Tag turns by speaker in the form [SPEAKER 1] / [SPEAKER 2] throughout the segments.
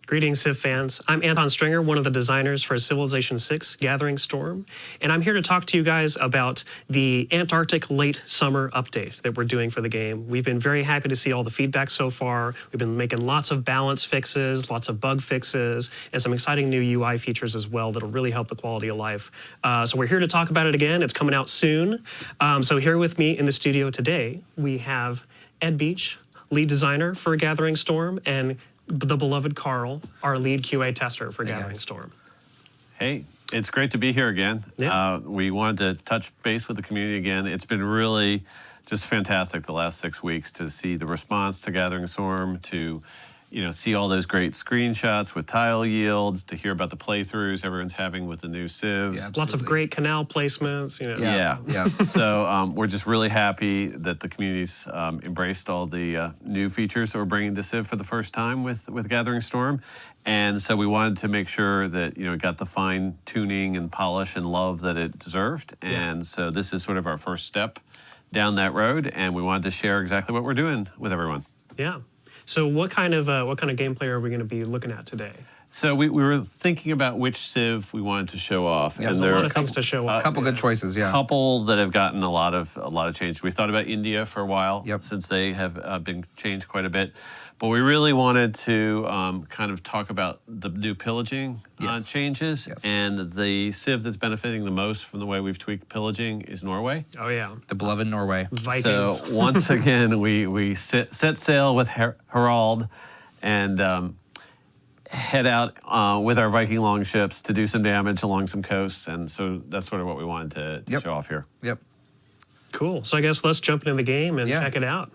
[SPEAKER 1] Greetings, Civ fans. I'm Anton Stringer, one of the designers for Civilization 6 Gathering Storm, and I'm here to talk to you guys about the Antarctic late summer update that we're doing for the game. We've been very happy to see all the feedback so far. We've been making lots of balance fixes, lots of bug fixes, and some exciting new UI features as well that'll really help the quality of life. So we're here to talk about it again. It's coming out soon. So here with me in the studio today, we have Ed Beach, lead designer for Gathering Storm, and the beloved Carl, our lead QA tester for Gathering Storm.
[SPEAKER 2] Hey, it's great to be here again.
[SPEAKER 1] Yeah.
[SPEAKER 2] We wanted to touch base with the community again. It's been really just fantastic the last 6 weeks to see the response to Gathering Storm, to see all those great screenshots with tile yields, to hear about the playthroughs everyone's having with the new civs.
[SPEAKER 1] Yeah, lots of great canal placements.
[SPEAKER 2] Yeah. So we're just really happy that the community's embraced all the new features that we're bringing to Civ for the first time with Gathering Storm. And so we wanted to make sure that it got the fine tuning and polish and love that it deserved. And so this is sort of our first step down that road, and we wanted to share exactly what we're doing with everyone.
[SPEAKER 1] Yeah. So what kind of gameplay are we going to be looking at today?
[SPEAKER 2] So we were thinking about which Civ we wanted to show off.
[SPEAKER 1] Yeah, there's a lot of things to show off.
[SPEAKER 3] A couple good choices, yeah.
[SPEAKER 2] A couple that have gotten a lot of change. We thought about India for a while, since they have been changed quite a bit. But we really wanted to kind of talk about the new pillaging changes. Yes. And the Civ that's benefiting the most from the way we've tweaked pillaging is Norway.
[SPEAKER 1] Oh, yeah.
[SPEAKER 3] The beloved Norway.
[SPEAKER 1] Vikings.
[SPEAKER 2] So once again, we set sail with Harald and head out with our Viking longships to do some damage along some coasts. And so that's sort of what we wanted to show off here.
[SPEAKER 3] Yep.
[SPEAKER 1] Cool. So I guess let's jump into the game and check it out.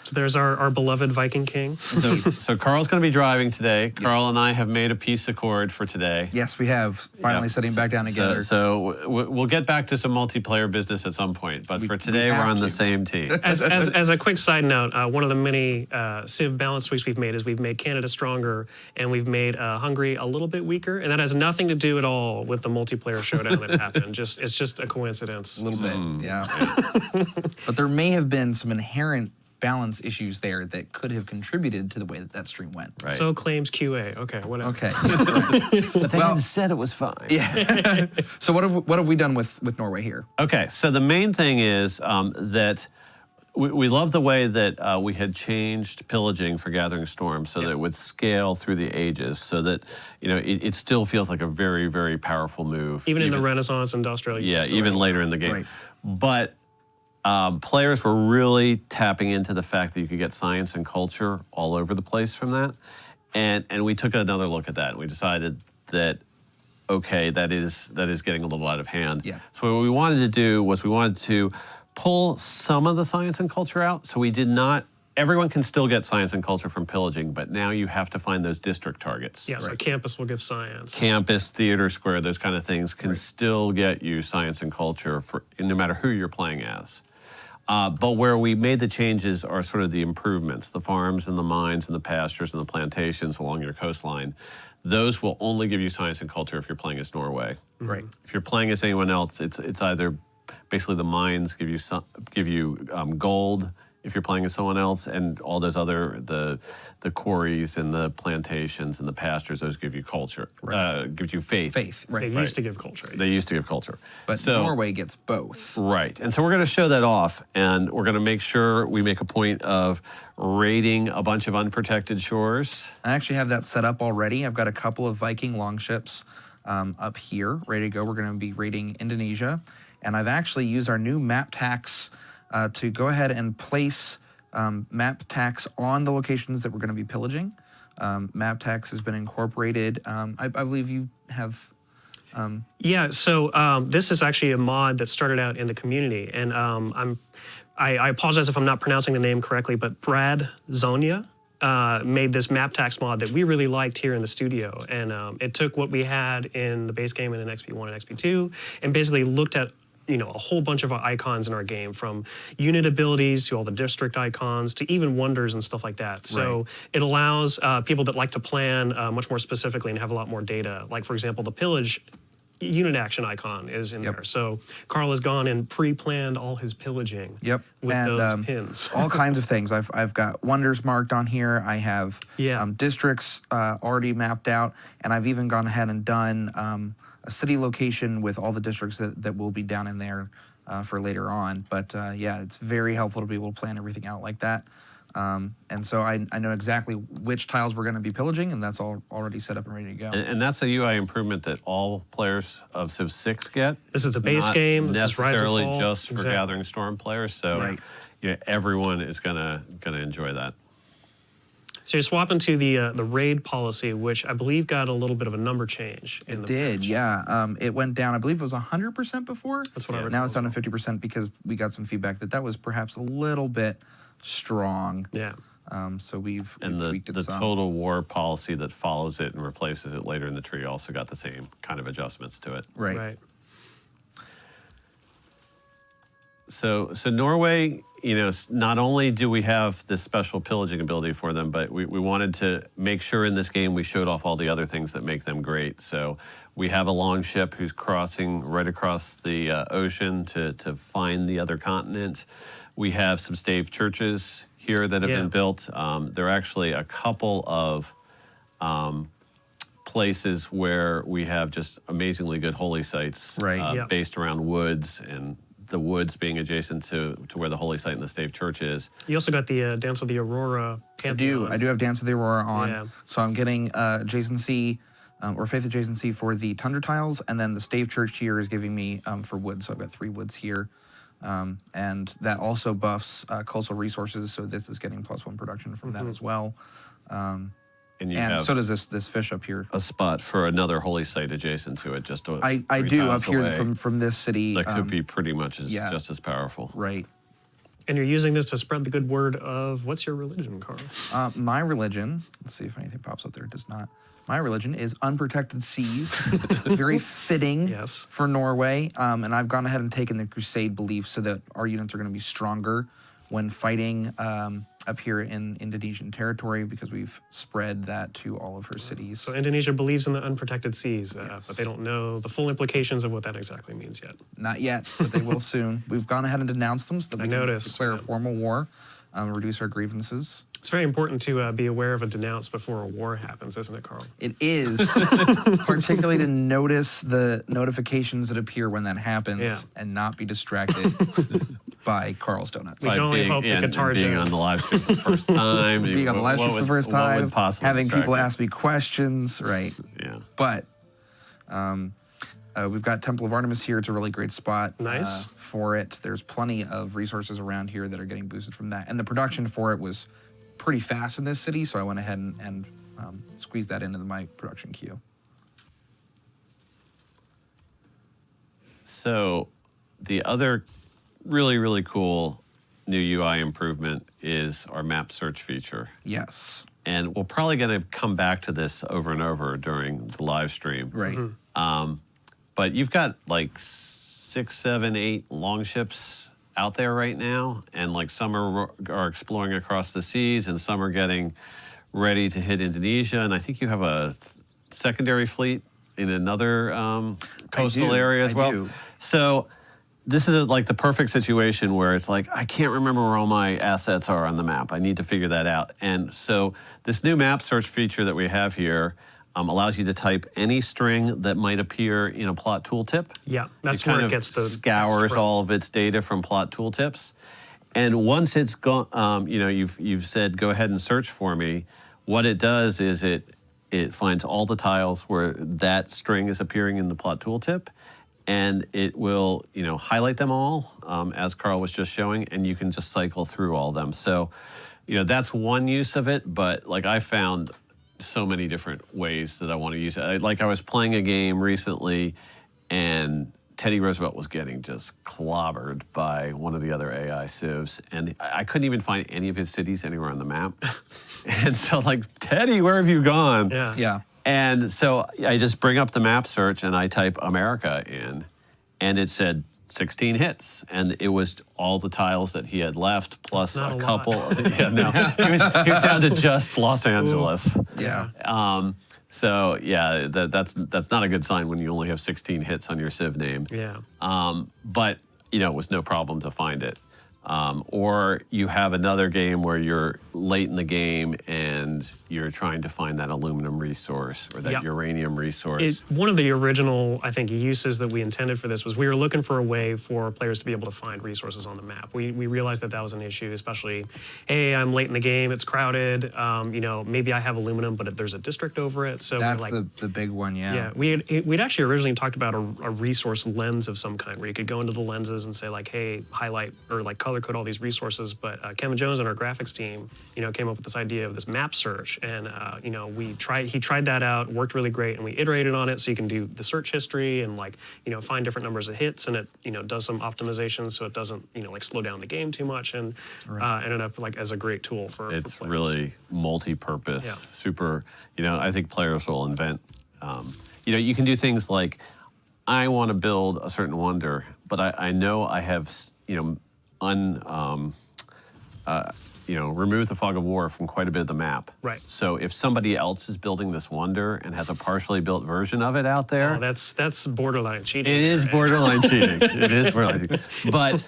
[SPEAKER 1] So there's our beloved Viking King.
[SPEAKER 2] So Carl's going to be driving today. Carl and I have made a peace accord for today.
[SPEAKER 3] Yes, we have. Finally sitting back down together.
[SPEAKER 2] So we'll get back to some multiplayer business at some point. But for today, we're on the same team.
[SPEAKER 1] As a quick side note, one of the many Civ balance tweaks we've made is we've made Canada stronger, and we've made Hungary a little bit weaker. And that has nothing to do at all with the multiplayer showdown that happened. It's just a coincidence.
[SPEAKER 3] A little bit, yeah. But there may have been some inherent balance issues there that could have contributed to the way that stream went.
[SPEAKER 2] Right.
[SPEAKER 1] So claims QA. Okay, whatever.
[SPEAKER 3] Okay.
[SPEAKER 2] But they said it was fine.
[SPEAKER 3] Yeah. So what have we done with Norway here?
[SPEAKER 2] Okay, so the main thing is that we love the way that we had changed pillaging for Gathering Storm so that it would scale through the ages, so that it still feels like a very, very powerful move.
[SPEAKER 1] Even in the Renaissance industrial.
[SPEAKER 2] Yeah, even later in the game.
[SPEAKER 3] Right.
[SPEAKER 2] But players were really tapping into the fact that you could get science and culture all over the place from that. And we took another look at that, and we decided that, okay, that is getting a little out of hand.
[SPEAKER 3] Yeah.
[SPEAKER 2] So what we wanted to do was we wanted to pull some of the science and culture out. So we did not, everyone can still get science and culture from pillaging, but now you have to find those district targets.
[SPEAKER 1] Yeah, so campus will give science.
[SPEAKER 2] Campus, theater square, those kind of things can still get you science and culture for no matter who you're playing as. But where we made the changes are sort of the improvements, the farms and the mines and the pastures and the plantations along your coastline. Those will only give you science and culture if you're playing as Norway.
[SPEAKER 3] Right.
[SPEAKER 2] If you're playing as anyone else, it's either basically the mines give you gold if you're playing as someone else, and all those other the quarries and the plantations and the pastures, those give you culture, gives you faith.
[SPEAKER 3] Faith, right.
[SPEAKER 1] They used to give culture.
[SPEAKER 2] They used to give culture.
[SPEAKER 3] But Norway gets both.
[SPEAKER 2] Right. And so we're going to show that off, and we're going to make sure we make a point of raiding a bunch of unprotected shores.
[SPEAKER 3] I actually have that set up already. I've got a couple of Viking longships up here, ready to go. We're going to be raiding Indonesia. And I've actually used our new map tax to go ahead and place map tax on the locations that we're going to be pillaging. Map tax has been incorporated. I believe you have...
[SPEAKER 1] Yeah, so this is actually a mod that started out in the community. And I apologize if I'm not pronouncing the name correctly, but Brad Zonia made this map tax mod that we really liked here in the studio. And it took what we had in the base game and in XP1 and XP2 and basically looked at a whole bunch of icons in our game, from unit abilities to all the district icons to even wonders and stuff like that. So it allows people that like to plan much more specifically and have a lot more data. Like, for example, the pillage unit action icon is in
[SPEAKER 3] Yep.
[SPEAKER 1] there. So Carl has gone and pre-planned all his pillaging.
[SPEAKER 3] Yep.
[SPEAKER 1] With
[SPEAKER 3] and
[SPEAKER 1] those pins.
[SPEAKER 3] all kinds of things. I've got wonders marked on here. I have
[SPEAKER 1] Yeah.
[SPEAKER 3] districts already mapped out, and I've even gone ahead and done a city location with all the districts that will be down in there for later on. But yeah, it's very helpful to be able to plan everything out like that. And so I know exactly which tiles we're going to be pillaging, and that's all already set up and ready to go.
[SPEAKER 2] And that's a UI improvement that all players of Civ 6 get.
[SPEAKER 1] This is the
[SPEAKER 2] It's
[SPEAKER 1] base
[SPEAKER 2] not
[SPEAKER 1] game. This is Rise and
[SPEAKER 2] necessarily
[SPEAKER 1] Fall.
[SPEAKER 2] just for
[SPEAKER 1] Exactly.
[SPEAKER 2] Gathering Storm players. So
[SPEAKER 3] Right.
[SPEAKER 2] everyone is gonna enjoy that.
[SPEAKER 1] So you're swapping to the raid policy, which I believe got a little bit of a number change.
[SPEAKER 3] It did, yeah. It went down. I believe it was 100% before.
[SPEAKER 1] That's what I
[SPEAKER 3] Now it's
[SPEAKER 1] recall.
[SPEAKER 3] down to 50% because we got some feedback that was perhaps a little bit strong.
[SPEAKER 1] Yeah.
[SPEAKER 3] So we've
[SPEAKER 2] And the
[SPEAKER 3] tweaked it some.
[SPEAKER 2] total war policy that follows it and replaces it later in the tree also got the same kind of adjustments to it.
[SPEAKER 3] Right.
[SPEAKER 2] So Norway, not only do we have this special pillaging ability for them, but we wanted to make sure in this game we showed off all the other things that make them great. So we have a long ship who's crossing right across the ocean to find the other continent. We have some stave churches here that have been built. There are actually a couple of places where we have just amazingly good holy sites
[SPEAKER 3] Right.
[SPEAKER 2] based around woods, and the woods being adjacent to where the holy site and the stave church is.
[SPEAKER 1] You also got the Dance of the Aurora Pantheon.
[SPEAKER 3] I do have Dance of the Aurora on.
[SPEAKER 1] Yeah.
[SPEAKER 3] So I'm getting adjacency or faith adjacency for the tundra tiles, and then the stave church here is giving me for wood. So I've got 3 woods here. And that also buffs coastal resources, so this is getting +1 production from that as well.
[SPEAKER 2] And you
[SPEAKER 3] And
[SPEAKER 2] have
[SPEAKER 3] so does this fish up here.
[SPEAKER 2] a spot for another holy site adjacent to it. Just
[SPEAKER 3] I
[SPEAKER 2] 3
[SPEAKER 3] do up
[SPEAKER 2] tiles
[SPEAKER 3] here
[SPEAKER 2] away.
[SPEAKER 3] from this city.
[SPEAKER 2] That could be pretty much
[SPEAKER 3] yeah.
[SPEAKER 2] just as powerful.
[SPEAKER 3] Right.
[SPEAKER 1] And you're using this to spread the good word of, what's your religion, Carl?
[SPEAKER 3] My religion, let's see if anything pops up there. It does not. My religion is unprotected seas. Very fitting
[SPEAKER 1] Yes.
[SPEAKER 3] for Norway. And I've gone ahead and taken the crusade belief so that our units are going to be stronger when fighting up here in Indonesian territory, because we've spread that to all of her cities.
[SPEAKER 1] So Indonesia believes in the unprotected seas, but they don't know the full implications of what that exactly means yet.
[SPEAKER 3] Not yet, but they will soon. We've gone ahead and denounced them so that we can
[SPEAKER 1] noticed,
[SPEAKER 3] declare a
[SPEAKER 1] yeah.
[SPEAKER 3] formal war, reduce our grievances.
[SPEAKER 1] It's very important to be aware of a denounce before a war happens, isn't it, Carl?
[SPEAKER 3] It is, particularly to notice the notifications that appear when that happens
[SPEAKER 1] Yeah.
[SPEAKER 3] and not be distracted by Carl's Donuts.
[SPEAKER 1] We can only hope the guitar
[SPEAKER 2] being on
[SPEAKER 1] jokes.
[SPEAKER 2] the live stream for the first time.
[SPEAKER 3] Being on the live stream for the first
[SPEAKER 2] what would
[SPEAKER 3] time,
[SPEAKER 2] possibly
[SPEAKER 3] having
[SPEAKER 2] distract
[SPEAKER 3] people
[SPEAKER 2] me?
[SPEAKER 3] ask me questions, right?
[SPEAKER 2] Yeah.
[SPEAKER 3] But we've got Temple of Artemis here. It's a really great spot
[SPEAKER 1] Nice.
[SPEAKER 3] for it. There's plenty of resources around here that are getting boosted from that. And the production for it was pretty fast in this city, so I went ahead and squeezed that into my production queue.
[SPEAKER 2] So the other really, really cool new UI improvement is our map search feature.
[SPEAKER 3] Yes.
[SPEAKER 2] And we're probably going to come back to this over and over during the live stream.
[SPEAKER 3] Right.
[SPEAKER 2] But you've got like 6, 7, 8 longships out there right now, and like some are exploring across the seas, and some are getting ready to hit Indonesia. And I think you have a secondary fleet in another coastal area as
[SPEAKER 3] I
[SPEAKER 2] well.
[SPEAKER 3] do.
[SPEAKER 2] So this is like the perfect situation where it's like, I can't remember where all my assets are on the map. I need to figure that out. And so this new map search feature that we have here allows you to type any string that might appear in a plot tooltip.
[SPEAKER 1] Yeah, that's
[SPEAKER 2] kind
[SPEAKER 1] where it
[SPEAKER 2] of
[SPEAKER 1] gets the text
[SPEAKER 2] scours
[SPEAKER 1] from.
[SPEAKER 2] all of its data from plot tooltips. And once it's gone, you've said, go ahead and search for me. What it does is it finds all the tiles where that string is appearing in the plot tooltip, and it will, highlight them all, as Carl was just showing, and you can just cycle through all of them. So, that's one use of it, but like I found so many different ways that I want to use it. I was playing a game recently, and Teddy Roosevelt was getting just clobbered by one of the other AI civs, and I couldn't even find any of his cities anywhere on the map. And so like, Teddy, where have you gone?
[SPEAKER 1] Yeah.
[SPEAKER 3] Yeah.
[SPEAKER 2] And so I just bring up the map search and I type America in, and it said 16 hits, and it was all the tiles that he had left plus
[SPEAKER 1] That's not
[SPEAKER 2] a
[SPEAKER 1] a lot.
[SPEAKER 2] couple. Yeah, no, he was down to just Los Angeles.
[SPEAKER 3] Yeah.
[SPEAKER 2] So yeah, that's not a good sign when you only have 16 hits on your Civ name.
[SPEAKER 1] Yeah.
[SPEAKER 2] But it was no problem to find it. Or you have another game where you're late in the game and you're trying to find that aluminum resource or that uranium resource.
[SPEAKER 1] One of the original, I think, uses that we intended for this was we were looking for a way for players to be able to find resources on the map. We realized that was an issue, especially, hey, I'm late in the game, it's crowded, maybe I have aluminum, but there's a district over it. So
[SPEAKER 3] that's the big one, yeah.
[SPEAKER 1] Yeah, we'd actually originally talked about a resource lens of some kind where you could go into the lenses and say like, hey, highlight or like color code all these resources. But Kevin Jones and our graphics team, came up with this idea of this map search, and he tried that out, worked really great, and we iterated on it so you can do the search history and find different numbers of hits, and it does some optimization so it doesn't slow down the game too much, and ended up as a great tool for
[SPEAKER 2] It's
[SPEAKER 1] players.
[SPEAKER 2] Really multi-purpose, super. I think players will invent. You can do things like, I want to build a certain wonder, but I know I have remove the fog of war from quite a bit of the map.
[SPEAKER 1] Right.
[SPEAKER 2] So if somebody else is building this wonder and has a partially built version of it out there,
[SPEAKER 1] that's borderline cheating.
[SPEAKER 2] it is borderline cheating. It is borderline cheating. But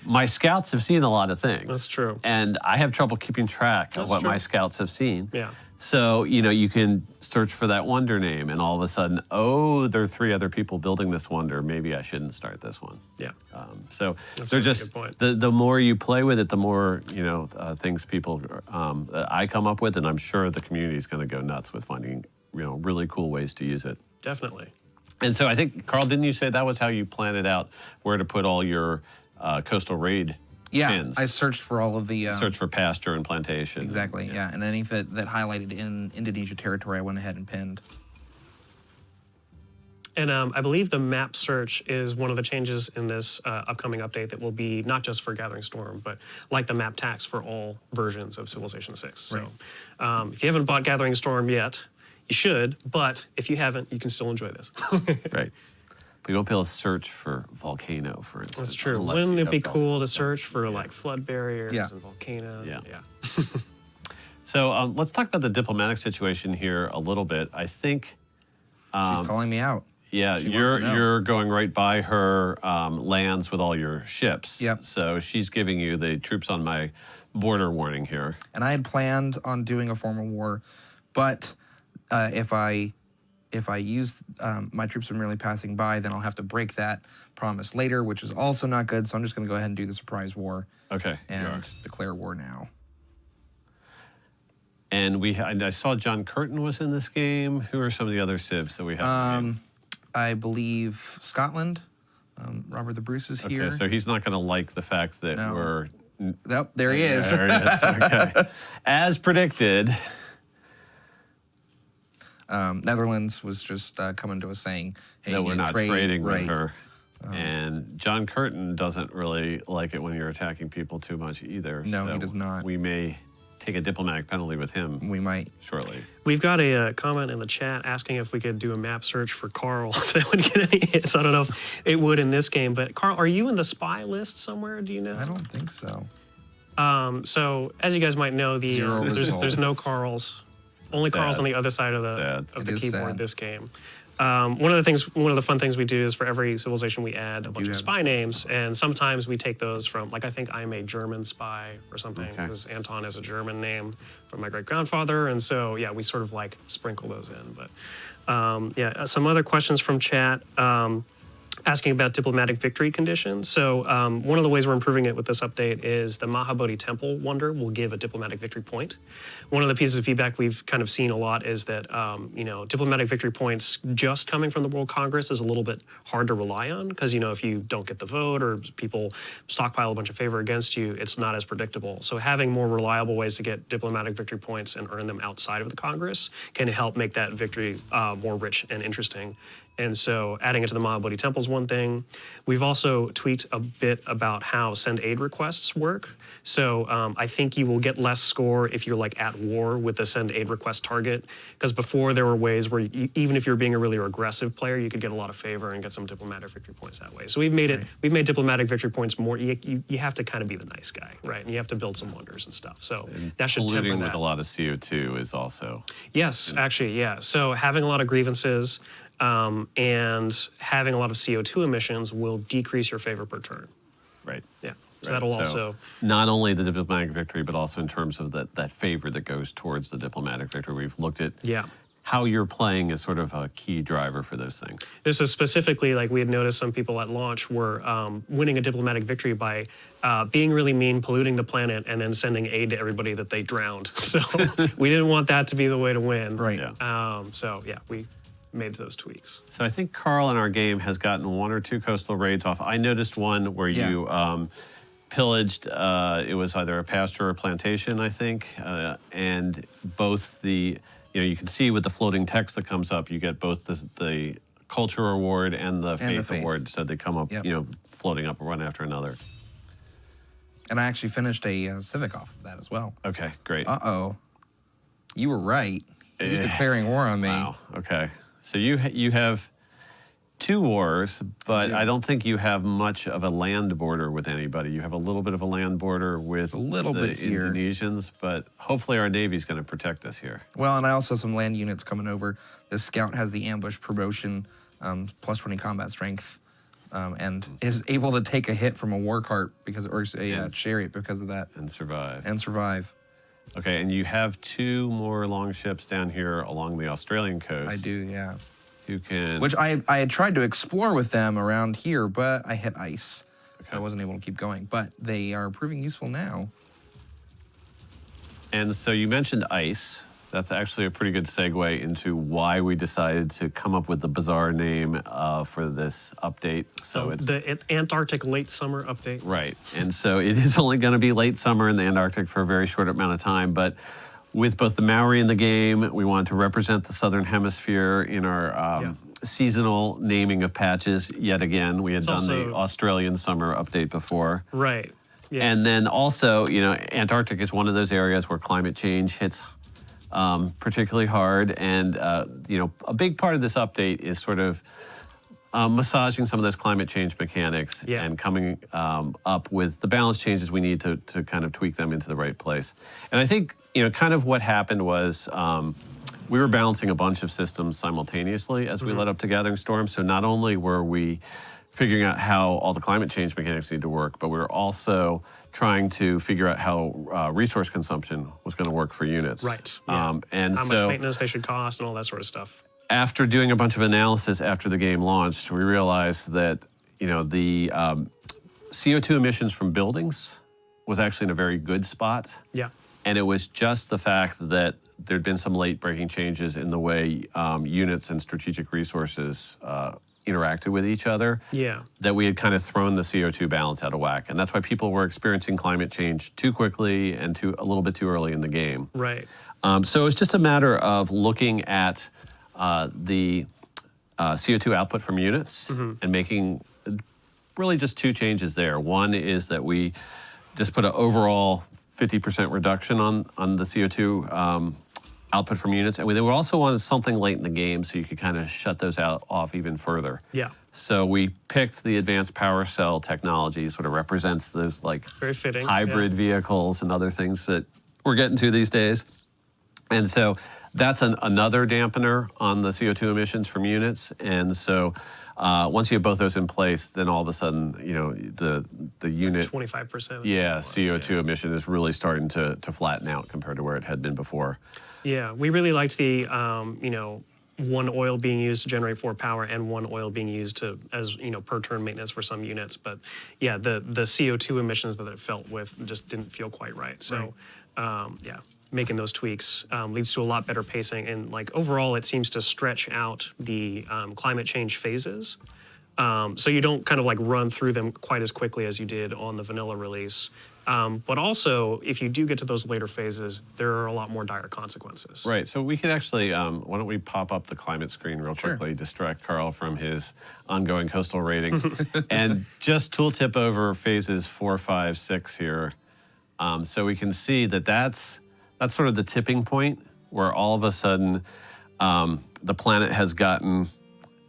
[SPEAKER 2] my scouts have seen a lot of things.
[SPEAKER 1] That's true.
[SPEAKER 2] And I have trouble keeping track of what my scouts have seen.
[SPEAKER 1] Yeah.
[SPEAKER 2] So, you can search for that wonder name and all of a sudden, there are 3 other people building this wonder. Maybe I shouldn't start this one.
[SPEAKER 1] Yeah.
[SPEAKER 2] So
[SPEAKER 1] That's
[SPEAKER 2] they're
[SPEAKER 1] a
[SPEAKER 2] just,
[SPEAKER 1] good point.
[SPEAKER 2] the more you play with it, the more, things people, that I come up with, and I'm sure the community is going to go nuts with finding, really cool ways to use it.
[SPEAKER 1] Definitely.
[SPEAKER 2] And so I think, Carl, didn't you say that was how you planned it out, where to put all your coastal raid pins?
[SPEAKER 3] I searched for all of the...
[SPEAKER 2] Search for pasture and plantation.
[SPEAKER 3] Exactly, yeah. And any that highlighted in Indonesia territory, I went ahead and pinned.
[SPEAKER 1] And I believe the map search is one of the changes in this upcoming update that will be not just for Gathering Storm, but like the map tax for all versions of Civilization 6. So if you haven't bought Gathering Storm yet, you should, but if you haven't, you can still enjoy this.
[SPEAKER 2] Right. But you won't be able to search for volcano, for instance.
[SPEAKER 1] That's true.
[SPEAKER 2] unless
[SPEAKER 1] Wouldn't
[SPEAKER 2] you
[SPEAKER 1] it be
[SPEAKER 2] have
[SPEAKER 1] cool to search for flood barriers
[SPEAKER 3] Yeah.
[SPEAKER 1] and volcanoes?
[SPEAKER 2] Yeah. So let's talk about the diplomatic situation here a little bit. I think,
[SPEAKER 3] She's calling me out.
[SPEAKER 2] yeah,
[SPEAKER 3] She wants to know.
[SPEAKER 2] you're going right by her lands with all your ships.
[SPEAKER 3] Yep.
[SPEAKER 2] So she's giving you the troops on my border warning here.
[SPEAKER 3] And I had planned on doing a formal war, but if I use my troops are merely passing by, then I'll have to break that promise later, which is also not good. So I'm just going to go ahead and do the surprise war.
[SPEAKER 2] Okay. you are.
[SPEAKER 3] And declare war now.
[SPEAKER 2] And I saw John Curtin was in this game. Who are some of the other civs that we have? in the game?
[SPEAKER 3] I believe Scotland. Robert the Bruce is here.
[SPEAKER 2] Okay, so he's not going to like the fact that
[SPEAKER 3] No.
[SPEAKER 2] we're.
[SPEAKER 3] Yep, there he is.
[SPEAKER 2] There it is. Okay. As predicted.
[SPEAKER 3] Netherlands was just coming to us saying, hey,
[SPEAKER 2] That we're not trading with
[SPEAKER 3] right.
[SPEAKER 2] her. And John Curtin doesn't really like it when you're attacking people too much either.
[SPEAKER 3] No, he
[SPEAKER 2] so
[SPEAKER 3] does not.
[SPEAKER 2] We may take a diplomatic penalty with him
[SPEAKER 3] We might.
[SPEAKER 2] shortly.
[SPEAKER 1] We've got a comment in the chat asking if we could do a map search for Carl, if that would get any hits. I don't know if it would in this game, but Carl, are you in the spy list somewhere? Do you know?
[SPEAKER 3] I don't think so.
[SPEAKER 1] So as you guys might know,
[SPEAKER 3] Zero
[SPEAKER 1] there's no
[SPEAKER 3] results.
[SPEAKER 1] Carls. Only
[SPEAKER 2] Sad.
[SPEAKER 1] Carl's on the other side of
[SPEAKER 2] Sad.
[SPEAKER 1] the
[SPEAKER 3] It is
[SPEAKER 1] keyboard
[SPEAKER 3] sad.
[SPEAKER 1] this game. One of the fun things we do is for every civilization we add a bunch of
[SPEAKER 3] have-
[SPEAKER 1] spy names, and sometimes we take those from, I think I'm a German spy or something,
[SPEAKER 2] Okay.
[SPEAKER 1] because Anton is a German name from my great grandfather, and so we sort of sprinkle those in. But some other questions from chat. Asking about diplomatic victory conditions. So one of the ways we're improving it with this update is the Mahabodhi Temple Wonder will give a diplomatic victory point. One of the pieces of feedback we've kind of seen a lot is that diplomatic victory points just coming from the World Congress is a little bit hard to rely on, because if you don't get the vote or people stockpile a bunch of favor against you, it's not as predictable. So having more reliable ways to get diplomatic victory points and earn them outside of the Congress can help make that victory more rich and interesting. And so adding it to the Mobility Temple is one thing. We've also tweaked a bit about how send aid requests work. So I think you will get less score if you're like at war with the send aid request target. Because before there were ways where even if you're being a really aggressive player, you could get a lot of favor and get some diplomatic victory points that way. So we've made diplomatic victory points more, you have to kind of be the nice guy, right? And you have to build some wonders and stuff. So that should temper that.
[SPEAKER 2] Polluting with a lot of CO2 is also...
[SPEAKER 1] Yes, actually, yeah. So having a lot of grievances and having a lot of CO2 emissions will decrease your favor per turn.
[SPEAKER 2] Right.
[SPEAKER 1] Yeah. So that'll also...
[SPEAKER 2] Not only the diplomatic victory, but also in terms of that favor that goes towards the diplomatic victory. We've looked at how you're playing as sort of a key driver for those things.
[SPEAKER 1] This is specifically, like we had noticed some people at launch were winning a diplomatic victory by being really mean, polluting the planet, and then sending aid to everybody that they drowned. So we didn't want that to be the way to win.
[SPEAKER 3] Right.
[SPEAKER 2] Yeah.
[SPEAKER 1] So yeah, we made those tweaks.
[SPEAKER 2] So I think Carl in our game has gotten 1 or 2 coastal raids off. I noticed one where you pillaged, it was either a pasture or a plantation, I think, and both the, you can see with the floating text that comes up, you get both the culture award and the faith award, so they come up, floating up one after another.
[SPEAKER 3] And I actually finished a civic off of that as well.
[SPEAKER 2] Okay, great.
[SPEAKER 3] Uh-oh. You were right. He's declaring war on me.
[SPEAKER 2] Wow, okay. So you have 2 wars, but I don't think you have much of a land border with anybody. You have a little bit of a land border with the Indonesians, but hopefully our Navy's going to protect us here.
[SPEAKER 3] Well, and I also have some land units coming over. This scout has the ambush promotion, plus 20 combat strength, and is able to take a hit from a war cart or a chariot because of that.
[SPEAKER 2] And survive.
[SPEAKER 3] And survive.
[SPEAKER 2] Okay, and you have 2 more longships down here along the Australian coast.
[SPEAKER 3] I do, yeah.
[SPEAKER 2] You can...
[SPEAKER 3] Which I had tried to explore with them around here, but I hit ice. Okay. So I wasn't able to keep going. But they are proving useful now.
[SPEAKER 2] And so you mentioned ice. That's actually a pretty good segue into why we decided to come up with the bizarre name for this update. So it's
[SPEAKER 1] the Antarctic late summer update.
[SPEAKER 2] Right. And so it is only going to be late summer in the Antarctic for a very short amount of time. But with both the Maori in the game, we wanted to represent the Southern Hemisphere in our seasonal naming of patches. Yet again, we had done the Australian summer update before.
[SPEAKER 1] Right. Yeah.
[SPEAKER 2] And then also, Antarctic is one of those areas where climate change hits particularly hard, and a big part of this update is sort of massaging some of those climate change mechanics and coming up with the balance changes we need to kind of tweak them into the right place. And I think kind of what happened was we were balancing a bunch of systems simultaneously as we led up to Gathering Storm. So not only were we figuring out how all the climate change mechanics need to work, but we were also trying to figure out how resource consumption was going to work for units.
[SPEAKER 1] Right. Yeah.
[SPEAKER 2] And
[SPEAKER 1] how much maintenance they should cost and all that sort of stuff.
[SPEAKER 2] After doing a bunch of analysis after the game launched, we realized that the CO2 emissions from buildings was actually in a very good spot.
[SPEAKER 1] Yeah.
[SPEAKER 2] And it was just the fact that there'd been some late breaking changes in the way units and strategic resources interacted with each other, that we had kind of thrown the CO2 balance out of whack. And that's why people were experiencing climate change too quickly and a little bit too early in the game.
[SPEAKER 1] Right.
[SPEAKER 2] So it's just a matter of looking at the CO2 output from units and making really just 2 changes there. One is that we just put an overall 50% reduction on the CO2 output from units. And we also wanted something late in the game so you could kind of shut those off even further.
[SPEAKER 1] Yeah.
[SPEAKER 2] So we picked the advanced power cell technology, sort of represents those like
[SPEAKER 1] very fitting
[SPEAKER 2] hybrid vehicles and other things that we're getting to these days. And so that's another dampener on the CO2 emissions from units. And so once you have both those in place, then all of a sudden, the unit
[SPEAKER 1] 25%.
[SPEAKER 2] CO2 emission is really starting to flatten out compared to where it had been before.
[SPEAKER 1] Yeah, we really liked the 1 oil being used to generate 4 power and 1 oil being used as per turn maintenance for some units. But yeah, the CO2 emissions that it felt with just didn't feel quite right. So making those tweaks leads to a lot better pacing, and like overall it seems to stretch out the climate change phases. So you don't kind of like run through them quite as quickly as you did on the vanilla release. But also, if you do get to those later phases, there are a lot more dire consequences.
[SPEAKER 2] Right. So we could actually, why don't we pop up the climate screen real
[SPEAKER 3] Sure.
[SPEAKER 2] quickly, distract Carl from his ongoing coastal rating, and just tooltip over phases 4, 5, 6 here. So we can see that that's sort of the tipping point where all of a sudden the planet has gotten,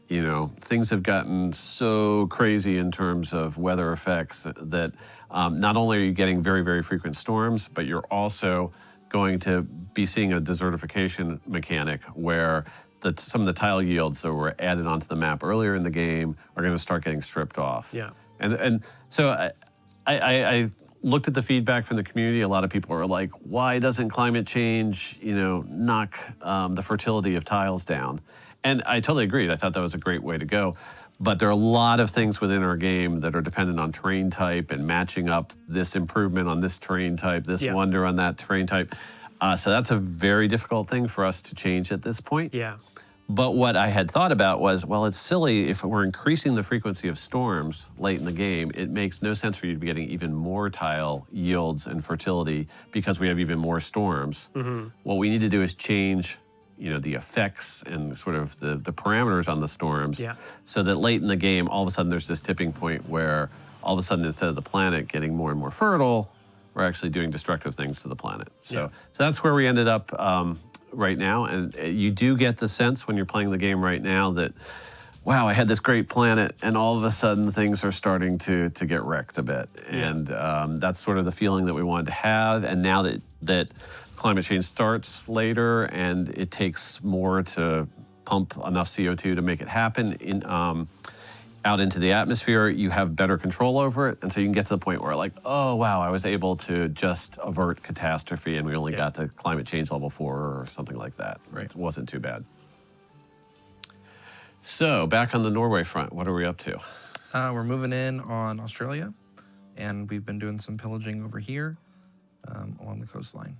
[SPEAKER 2] things have gotten so crazy in terms of weather effects that not only are you getting very, very frequent storms, but you're also going to be seeing a desertification mechanic where some of the tile yields that were added onto the map earlier in the game are going to start getting stripped off.
[SPEAKER 1] Yeah.
[SPEAKER 2] And so I looked at the feedback from the community. A lot of people are like, why doesn't climate change, knock the fertility of tiles down? And I totally agreed. I thought that was a great way to go. But there are a lot of things within our game that are dependent on terrain type and matching up this improvement on this terrain type, this wonder on that terrain type. So that's a very difficult thing for us to change at this point.
[SPEAKER 1] Yeah.
[SPEAKER 2] But what I had thought about was, well, it's silly if we're increasing the frequency of storms late in the game. It makes no sense for you to be getting even more tile yields and fertility because we have even more storms. Mm-hmm. What we need to do is change, the effects and sort of the parameters on the storms, so that late in the game, all of a sudden there's this tipping point where all of a sudden instead of the planet getting more and more fertile, we're actually doing destructive things to the planet. So that's where we ended up right now. And you do get the sense when you're playing the game right now that, wow, I had this great planet and all of a sudden things are starting to get wrecked a bit. And that's sort of the feeling that we wanted to have. And now that climate change starts later and it takes more to pump enough CO2 to make it happen out into the atmosphere, you have better control over it. And so you can get to the point where like, oh, wow, I was able to just avert catastrophe and we only got to climate change level 4 or something like that.
[SPEAKER 3] Right.
[SPEAKER 2] It wasn't too bad. So back on the Norway front, what are we up to?
[SPEAKER 3] We're moving in on Australia, and we've been doing some pillaging over here along the coastline.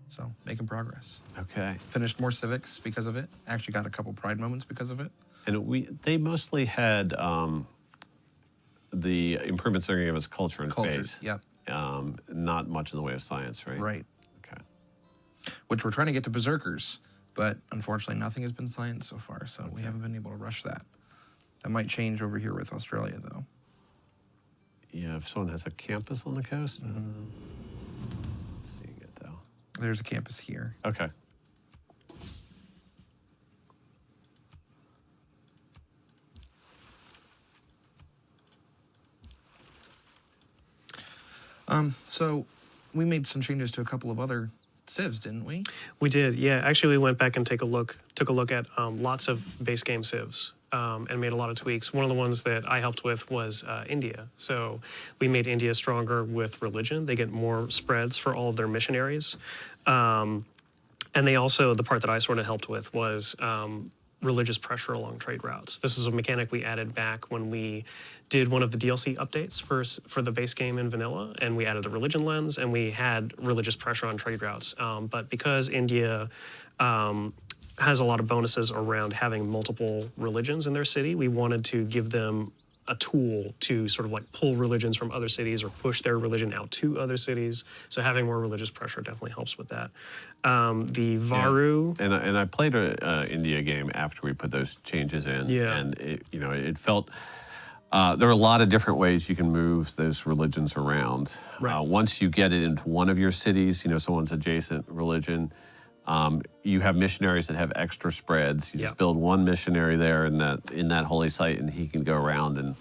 [SPEAKER 3] So making progress.
[SPEAKER 2] Okay.
[SPEAKER 3] Finished more civics because of it. Actually got a couple pride moments because of it.
[SPEAKER 2] And they mostly had the improvements they're going to give us culture and faith.
[SPEAKER 3] Yep.
[SPEAKER 2] Not much in the way of science, right?
[SPEAKER 3] Right.
[SPEAKER 2] Okay.
[SPEAKER 3] Which we're trying to get to berserkers, but unfortunately nothing has been science so far, so we haven't been able to rush that. That might change over here with Australia, though.
[SPEAKER 2] Yeah, if someone has a campus on the coast.
[SPEAKER 3] Mm-hmm.
[SPEAKER 2] Seeing it though.
[SPEAKER 3] There's a campus here.
[SPEAKER 2] Okay.
[SPEAKER 3] So we made some changes to a couple of other civs, didn't we?
[SPEAKER 1] We did, yeah. Actually, we went back and took a look at lots of base game civs and made a lot of tweaks. One of the ones that I helped with was India. So we made India stronger with religion. They get more spreads for all of their missionaries. And they also, the part that I sort of helped with was religious pressure along trade routes. This is a mechanic we added back when we did one of the DLC updates for the base game in vanilla, and we added the religion lens, and we had religious pressure on trade routes. But because India has a lot of bonuses around having multiple religions in their city, we wanted to give them a tool to sort of like pull religions from other cities or push their religion out to other cities. So having more religious pressure definitely helps with that. The Varu.
[SPEAKER 2] Yeah. And I played an India game after we put those changes in.
[SPEAKER 1] Yeah.
[SPEAKER 2] And it felt there are a lot of different ways you can move those religions around.
[SPEAKER 1] Right.
[SPEAKER 2] Once you get it into one of your cities, someone's adjacent religion, you have missionaries that have extra spreads. You just build one missionary there in that holy site, and he can go around and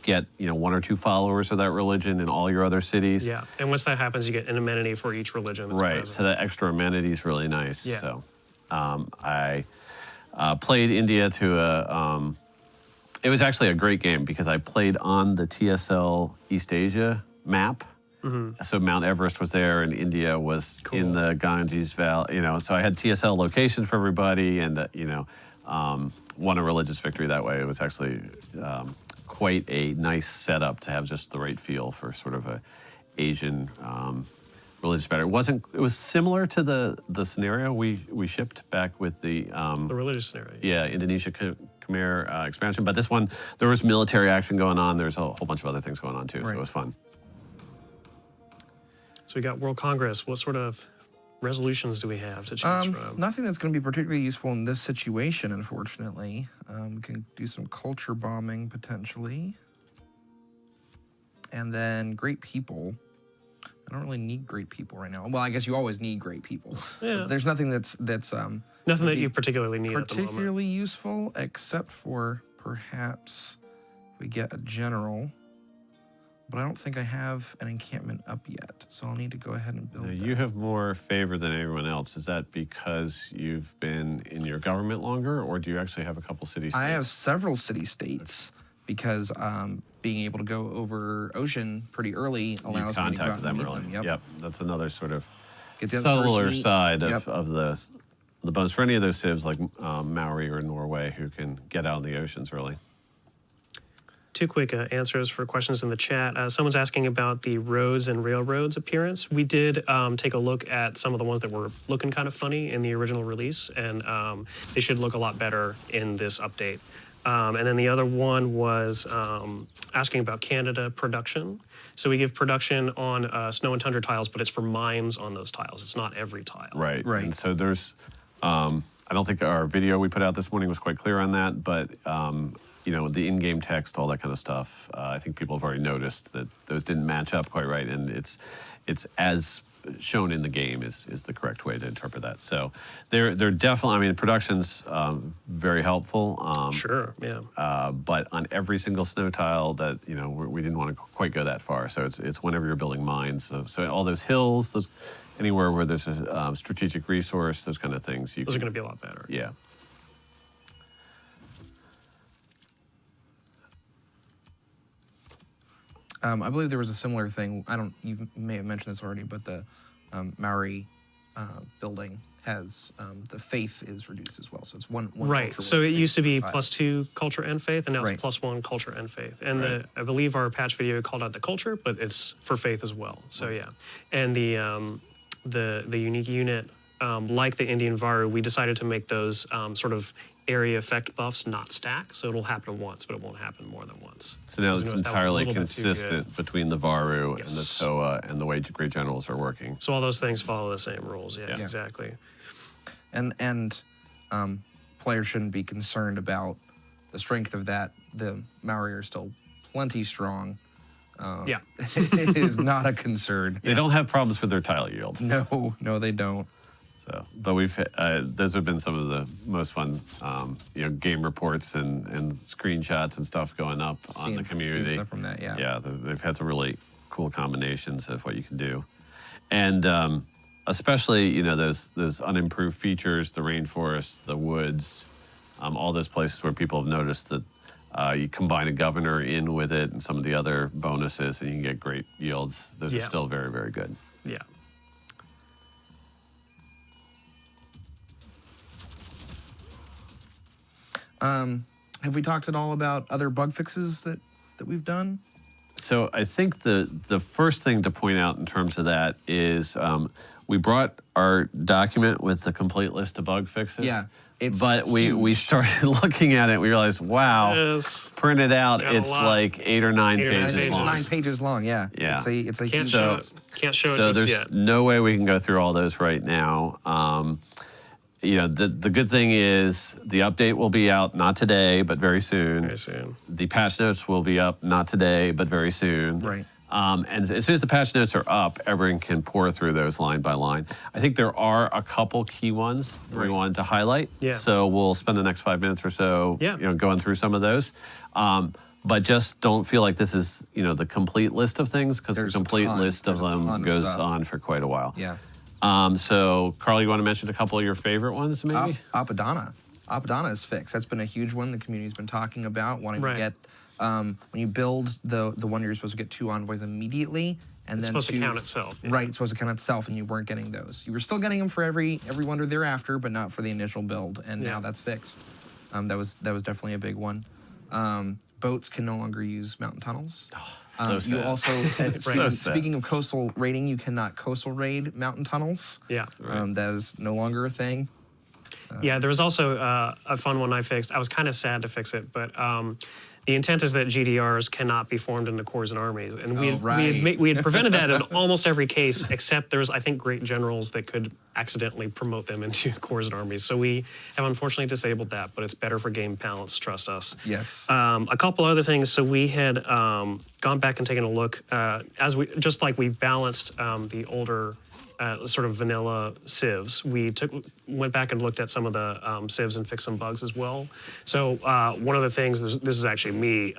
[SPEAKER 2] get 1 or 2 followers of that religion in all your other cities.
[SPEAKER 1] Yeah, and once that happens, you get an amenity for each religion. That's
[SPEAKER 2] right.
[SPEAKER 1] present.
[SPEAKER 2] So that extra amenity is really nice.
[SPEAKER 1] Yeah.
[SPEAKER 2] So I played India to it was actually a great game because I played on the TSL East Asia map. Mm-hmm. So Mount Everest was there, and India was in the Ganges Valley. So I had TSL locations for everybody, and won a religious victory that way. It was actually quite a nice setup to have just the right feel for sort of a Asian religious battle. It was similar to the scenario we shipped back with the
[SPEAKER 1] religious scenario.
[SPEAKER 2] Yeah, Indonesia Khmer expansion. But this one, there was military action going on. There's a whole bunch of other things going on too, so it was fun.
[SPEAKER 1] we got World Congress. What sort of resolutions do we have to choose from?
[SPEAKER 3] Nothing that's going to be particularly useful in this situation, unfortunately. We can do some culture bombing, potentially. And then great people. I don't really need great people right now. Well, I guess you always need great people.
[SPEAKER 1] Yeah.
[SPEAKER 3] But there's nothing that's
[SPEAKER 1] Nothing that you particularly need at the moment.
[SPEAKER 3] particularly useful, except for perhaps we get a general. But I don't think I have an encampment up yet, so I'll need to go ahead and build
[SPEAKER 2] Now,
[SPEAKER 3] that.
[SPEAKER 2] you have more favor than everyone else. Is that because you've been in your government longer, or do you actually have a couple city-states?
[SPEAKER 3] I have several city-states because being able to go over ocean pretty early
[SPEAKER 2] You
[SPEAKER 3] allows me to go out
[SPEAKER 2] contacted
[SPEAKER 3] and
[SPEAKER 2] them
[SPEAKER 3] meet
[SPEAKER 2] early.
[SPEAKER 3] them. Yep.
[SPEAKER 2] That's another sort of
[SPEAKER 3] Get the first
[SPEAKER 2] subtler
[SPEAKER 3] meet.
[SPEAKER 2] side
[SPEAKER 3] Yep.
[SPEAKER 2] of the bonus for any of those civs like Maui or Norway who can get out in the oceans early.
[SPEAKER 1] 2 quick answers for questions in the chat. Someone's asking about the roads and railroads appearance. We did take a look at some of the ones that were looking kind of funny in the original release, and they should look a lot better in this update. And then the other one was asking about Canada production. So we give production on snow and tundra tiles, but it's for mines on those tiles. It's not every tile.
[SPEAKER 2] Right.
[SPEAKER 3] Right.
[SPEAKER 2] And so there's, I don't think our video we put out this morning was quite clear on that, but you know, the in-game text, all that kind of stuff. I think people have already noticed that those didn't match up quite right, and it's as shown in the game is the correct way to interpret that. So they're definitely. I mean, production's very helpful.
[SPEAKER 1] Sure. Yeah.
[SPEAKER 2] But on every single snow tile, that we didn't want to quite go that far. So it's whenever you're building mines. So all those hills, those anywhere where there's a strategic resource, those kind of things.
[SPEAKER 1] Those are going to be a lot better.
[SPEAKER 2] Yeah.
[SPEAKER 3] I believe there was a similar thing. You may have mentioned this already, but the Maori building has the faith is reduced as well. So it's one
[SPEAKER 1] Right.
[SPEAKER 3] culture,
[SPEAKER 1] So
[SPEAKER 3] one
[SPEAKER 1] it
[SPEAKER 3] faith
[SPEAKER 1] used to be
[SPEAKER 3] tile.
[SPEAKER 1] +2 culture and faith, and now
[SPEAKER 3] Right.
[SPEAKER 1] it's +1 culture and faith. And
[SPEAKER 2] Right.
[SPEAKER 1] I believe our patch video called out the culture, but it's for faith as well. So yeah. And the unique unit, like the Indian Varu, we decided to make those sort of area effect buffs not stack. So it'll happen once, but it won't happen more than once.
[SPEAKER 2] So now
[SPEAKER 1] Because
[SPEAKER 2] it's
[SPEAKER 1] we noticed that was a
[SPEAKER 2] entirely
[SPEAKER 1] little bit too good.
[SPEAKER 2] consistent between the Varu and the
[SPEAKER 1] Yes.
[SPEAKER 2] Toa and the way Great Generals are working.
[SPEAKER 1] So all those things follow the same rules. Yeah,
[SPEAKER 2] Yeah.
[SPEAKER 1] exactly.
[SPEAKER 3] And players shouldn't be concerned about the strength of that. The Maori are still plenty strong.
[SPEAKER 1] Yeah.
[SPEAKER 3] It is not a concern.
[SPEAKER 2] They don't have problems with their tile yield.
[SPEAKER 3] No, they don't.
[SPEAKER 2] So, but those have been some of the most fun, game reports and screenshots and stuff going up on the community.
[SPEAKER 3] Stuff from that, yeah.
[SPEAKER 2] Yeah, they've had some really cool combinations of what you can do, and especially those unimproved features, the rainforest, the woods, all those places where people have noticed that you combine a governor in with it and some of the other bonuses, and you can get great yields. Those are
[SPEAKER 1] Yeah.
[SPEAKER 2] still very, very good.
[SPEAKER 1] Yeah.
[SPEAKER 3] Have we talked at all about other bug fixes that we've done?
[SPEAKER 2] So I think the first thing to point out in terms of that is we brought our document with the complete list of bug fixes.
[SPEAKER 3] Yeah, it's
[SPEAKER 2] but we started looking at it. We realized, wow,
[SPEAKER 1] Yes.
[SPEAKER 2] printed out,
[SPEAKER 1] got a
[SPEAKER 2] it's
[SPEAKER 1] lot.
[SPEAKER 2] like 8 or 9
[SPEAKER 1] 8 or 9
[SPEAKER 2] pages
[SPEAKER 1] pages.
[SPEAKER 2] long.
[SPEAKER 3] 9 pages long, yeah.
[SPEAKER 2] Yeah.
[SPEAKER 3] It's a
[SPEAKER 1] Can't
[SPEAKER 3] huge-
[SPEAKER 1] show it. Can't show it
[SPEAKER 2] So
[SPEAKER 1] just
[SPEAKER 2] there's
[SPEAKER 1] yet.
[SPEAKER 2] no way we can go through all those right now. The good thing is the update will be out not today, but very soon.
[SPEAKER 1] Very soon.
[SPEAKER 2] The patch notes will be up not today, but very soon.
[SPEAKER 3] Right.
[SPEAKER 2] And as soon as the patch notes are up, everyone can pour through those line by line. I think there are a couple key ones that we wanted to highlight.
[SPEAKER 1] Yeah.
[SPEAKER 2] So we'll spend the next 5 minutes or so,
[SPEAKER 1] Yeah.
[SPEAKER 2] going through some of those. But just don't feel like this is, the complete list of things, because the
[SPEAKER 3] There's a
[SPEAKER 2] complete
[SPEAKER 3] ton.
[SPEAKER 2] list of
[SPEAKER 3] There's a
[SPEAKER 2] them
[SPEAKER 3] ton of
[SPEAKER 2] goes
[SPEAKER 3] stuff.
[SPEAKER 2] on for quite a while.
[SPEAKER 3] Yeah.
[SPEAKER 2] So, Carl, you want to mention a couple of your favorite ones, maybe?
[SPEAKER 3] Apadana. Apadana is fixed. That's been a huge one the community's been talking about, wanting
[SPEAKER 1] Right.
[SPEAKER 3] to get, when you build the one, you're supposed to get 2 envoys immediately. And
[SPEAKER 1] It's
[SPEAKER 3] then
[SPEAKER 1] supposed to count itself. Yeah.
[SPEAKER 3] Right, it's supposed to count itself, and you weren't getting those. You were still getting them for every wonder thereafter, but not for the initial build, and
[SPEAKER 1] Yeah.
[SPEAKER 3] now that's fixed. That was definitely a big one. Boats can no longer use mountain tunnels.
[SPEAKER 2] so
[SPEAKER 3] You
[SPEAKER 2] sad.
[SPEAKER 3] also,
[SPEAKER 2] So sad.
[SPEAKER 3] speaking of coastal raiding, you cannot coastal raid mountain tunnels.
[SPEAKER 1] Yeah.
[SPEAKER 3] That is no longer a thing.
[SPEAKER 1] Yeah, there was also a fun one I fixed. I was kind of sad to fix it, but The intent is that GDRs cannot be formed into corps and armies, and
[SPEAKER 3] right.
[SPEAKER 1] we had prevented that in almost every case, except there's, I think, great generals that could accidentally promote them into corps and armies. So we have unfortunately disabled that, but it's better for game balance, trust us.
[SPEAKER 3] Yes.
[SPEAKER 1] A couple other things. So we had gone back and taken a look just like we balanced the older sort of vanilla civs. We went back and looked at some of the civs and fixed some bugs as well. So one of the things, this is actually me,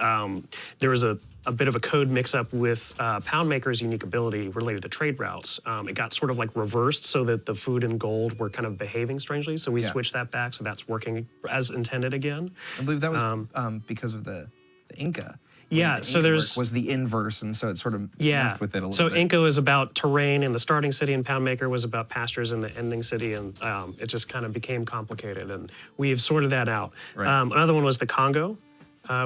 [SPEAKER 1] there was a bit of a code mix-up with Poundmaker's unique ability related to trade routes. It got sort of like reversed so that the food and gold were kind of behaving strangely. So we switched that back, so that's working as intended again.
[SPEAKER 3] I believe that was because of the Inca.
[SPEAKER 1] Yeah, so there's
[SPEAKER 3] was the inverse, and so it sort of messed with it a little
[SPEAKER 1] so
[SPEAKER 3] bit.
[SPEAKER 1] Inca is about terrain in the starting city, and Poundmaker was about pastures in the ending city, and it just kind of became complicated, and we've sorted that out.
[SPEAKER 3] Right.
[SPEAKER 1] Another one was the Congo.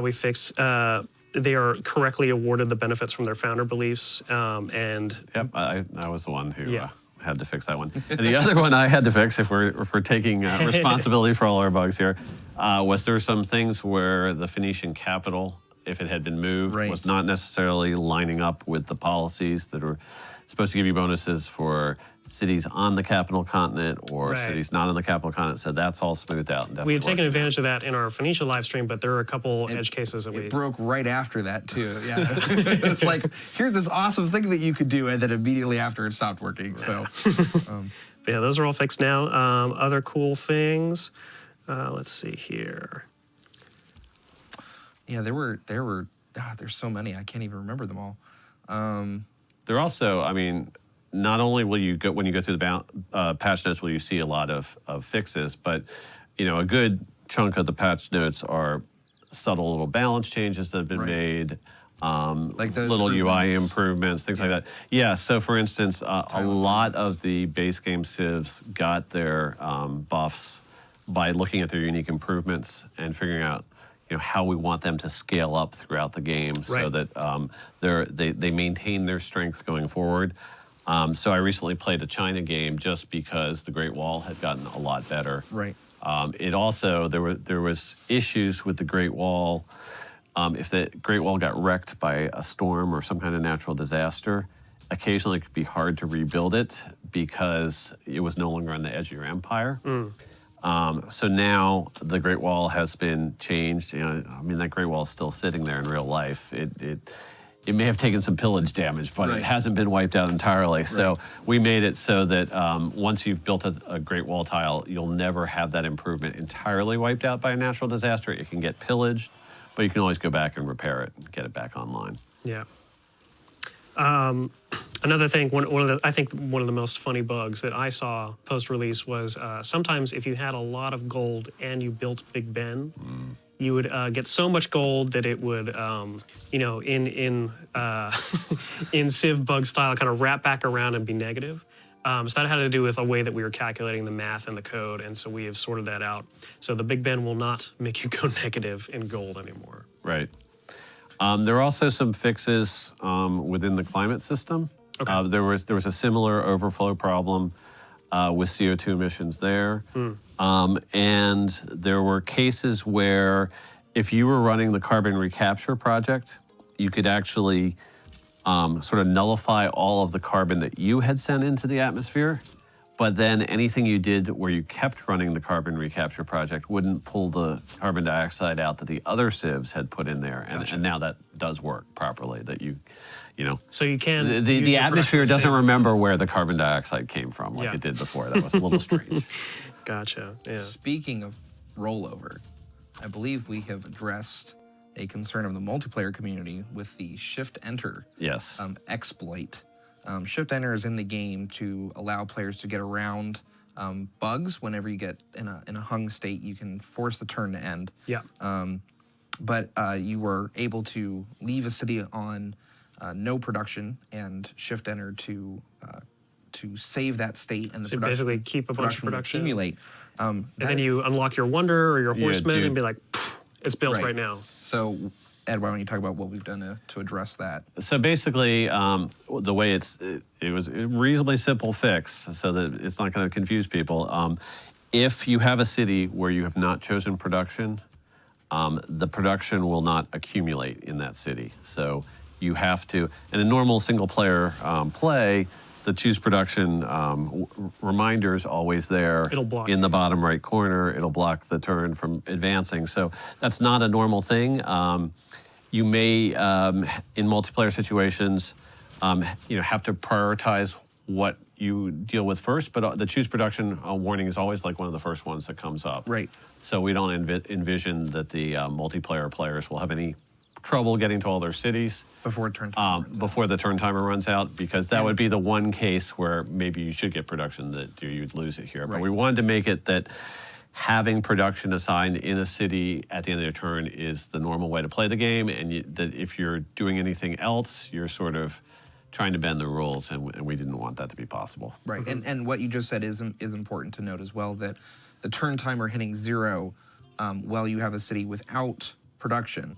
[SPEAKER 1] We fixed. They are correctly awarded the benefits from their founder beliefs, and
[SPEAKER 2] Yep, I was the one who had to fix that one. And the other one I had to fix, if we're taking responsibility for all our bugs here, was there some things where the Phoenician capital, if it had been moved, was not necessarily lining up with the policies that were supposed to give you bonuses for cities on the capital continent or cities not on the capital continent. So that's all smoothed out. And
[SPEAKER 1] we had taken advantage of that in our Phoenicia live stream, but there are a couple edge cases that
[SPEAKER 3] it broke right after that too. Yeah, it's like, here's this awesome thing that you could do, and then immediately after it stopped working. So
[SPEAKER 1] yeah, those are all fixed now. Other cool things. Let's see here.
[SPEAKER 3] Yeah, there were. There's so many. I can't even remember them all.
[SPEAKER 2] There also, I mean, not only will you go when you go through the patch notes, will you see a lot of fixes, but a good chunk of the patch notes are subtle little balance changes that have been made,
[SPEAKER 3] like the
[SPEAKER 2] little UI improvements, things like that. Yeah. So, for instance, a lot of the base game civs got their buffs by looking at their unique improvements and figuring out how we want them to scale up throughout the game so that they maintain their strength going forward. So I recently played a China game just because the Great Wall had gotten a lot better.
[SPEAKER 3] Right.
[SPEAKER 2] It also, there was issues with the Great Wall. If the Great Wall got wrecked by a storm or some kind of natural disaster, occasionally it could be hard to rebuild it because it was no longer on the edge of your empire. So now the Great Wall has been changed. I mean, that Great Wall is still sitting there in real life. It may have taken some pillage damage, but it hasn't been wiped out entirely. So we made it so that once you've built a Great Wall tile, you'll never have that improvement entirely wiped out by a natural disaster. It can get pillaged, but you can always go back and repair it and get it back online.
[SPEAKER 1] Yeah. Another thing, I think one of the most funny bugs that I saw post-release was sometimes if you had a lot of gold and you built Big Ben, you would get so much gold that it would, in Civ bug style, kind of wrap back around and be negative. So that had to do with a way that we were calculating the math and the code, and so we have sorted that out. So the Big Ben will not make you go negative in gold anymore.
[SPEAKER 2] Right. There are also some fixes within the climate system. Okay. There was a similar overflow problem with CO2 emissions there. And there were cases where if you were running the carbon recapture project, you could actually sort of nullify all of the carbon that you had sent into the atmosphere. But then anything you did where you kept running the carbon recapture project wouldn't pull the carbon dioxide out that the other civs had put in there. And now that does work properly, that you know.
[SPEAKER 1] So you can
[SPEAKER 2] the atmosphere doesn't remember where the carbon dioxide came from like it did before. That was a little strange.
[SPEAKER 1] Gotcha. Yeah.
[SPEAKER 3] Speaking of rollover, I believe we have addressed a concern of the multiplayer community with the Shift Enter exploit. Shift Enter is in the game to allow players to get around bugs. Whenever you get in a hung state, you can force the turn to end.
[SPEAKER 1] Yeah.
[SPEAKER 3] But you were able to leave a city on no production and Shift Enter to save that state, and
[SPEAKER 1] so basically keep a bunch of production,
[SPEAKER 3] accumulate.
[SPEAKER 1] And then you unlock your wonder or your horseman and be like, it's built right now.
[SPEAKER 3] So, Ed, why don't you talk about what we've done to address that?
[SPEAKER 2] So basically, the way it was a reasonably simple fix, so that it's not going to confuse people. If you have a city where you have not chosen production, the production will not accumulate in that city. So you have to, in a normal single player play, the choose production reminder is always there.
[SPEAKER 1] It'll block
[SPEAKER 2] in the bottom right corner. It'll block the turn from advancing. So that's not a normal thing. You may, in multiplayer situations, have to prioritize what you deal with first, but the choose production warning is always like one of the first ones that comes up.
[SPEAKER 3] Right.
[SPEAKER 2] So we don't envision that the multiplayer players will have any trouble getting to all their cities
[SPEAKER 3] Before turn time runs out.
[SPEAKER 2] before the turn timer runs out, because that would be the one case where maybe you should get production that you'd lose it here. But
[SPEAKER 3] Right.
[SPEAKER 2] we wanted to make it that having production assigned in a city at the end of your turn is the normal way to play the game, and that if you're doing anything else, you're sort of trying to bend the rules, and we didn't want that to be possible.
[SPEAKER 3] Right, and what you just said is important to note as well, that the turn timer hitting 0 while you have a city without production,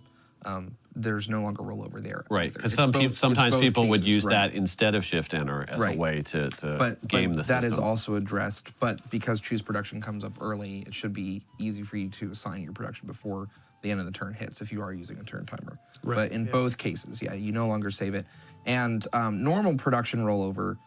[SPEAKER 3] there's no longer rollover there.
[SPEAKER 2] Right,
[SPEAKER 3] either.
[SPEAKER 2] because
[SPEAKER 3] It's
[SPEAKER 2] sometimes
[SPEAKER 3] both
[SPEAKER 2] people would
[SPEAKER 3] cases,
[SPEAKER 2] use
[SPEAKER 3] right.
[SPEAKER 2] that instead of shift enter as
[SPEAKER 3] Right.
[SPEAKER 2] a way to
[SPEAKER 3] But
[SPEAKER 2] game the system.
[SPEAKER 3] that is also addressed, but because choose production comes up early, it should be easy for you to assign your production before the end of the turn hits if you are using a turn timer.
[SPEAKER 1] Right,
[SPEAKER 3] But in both cases, yeah, you no longer save it. And normal production rollover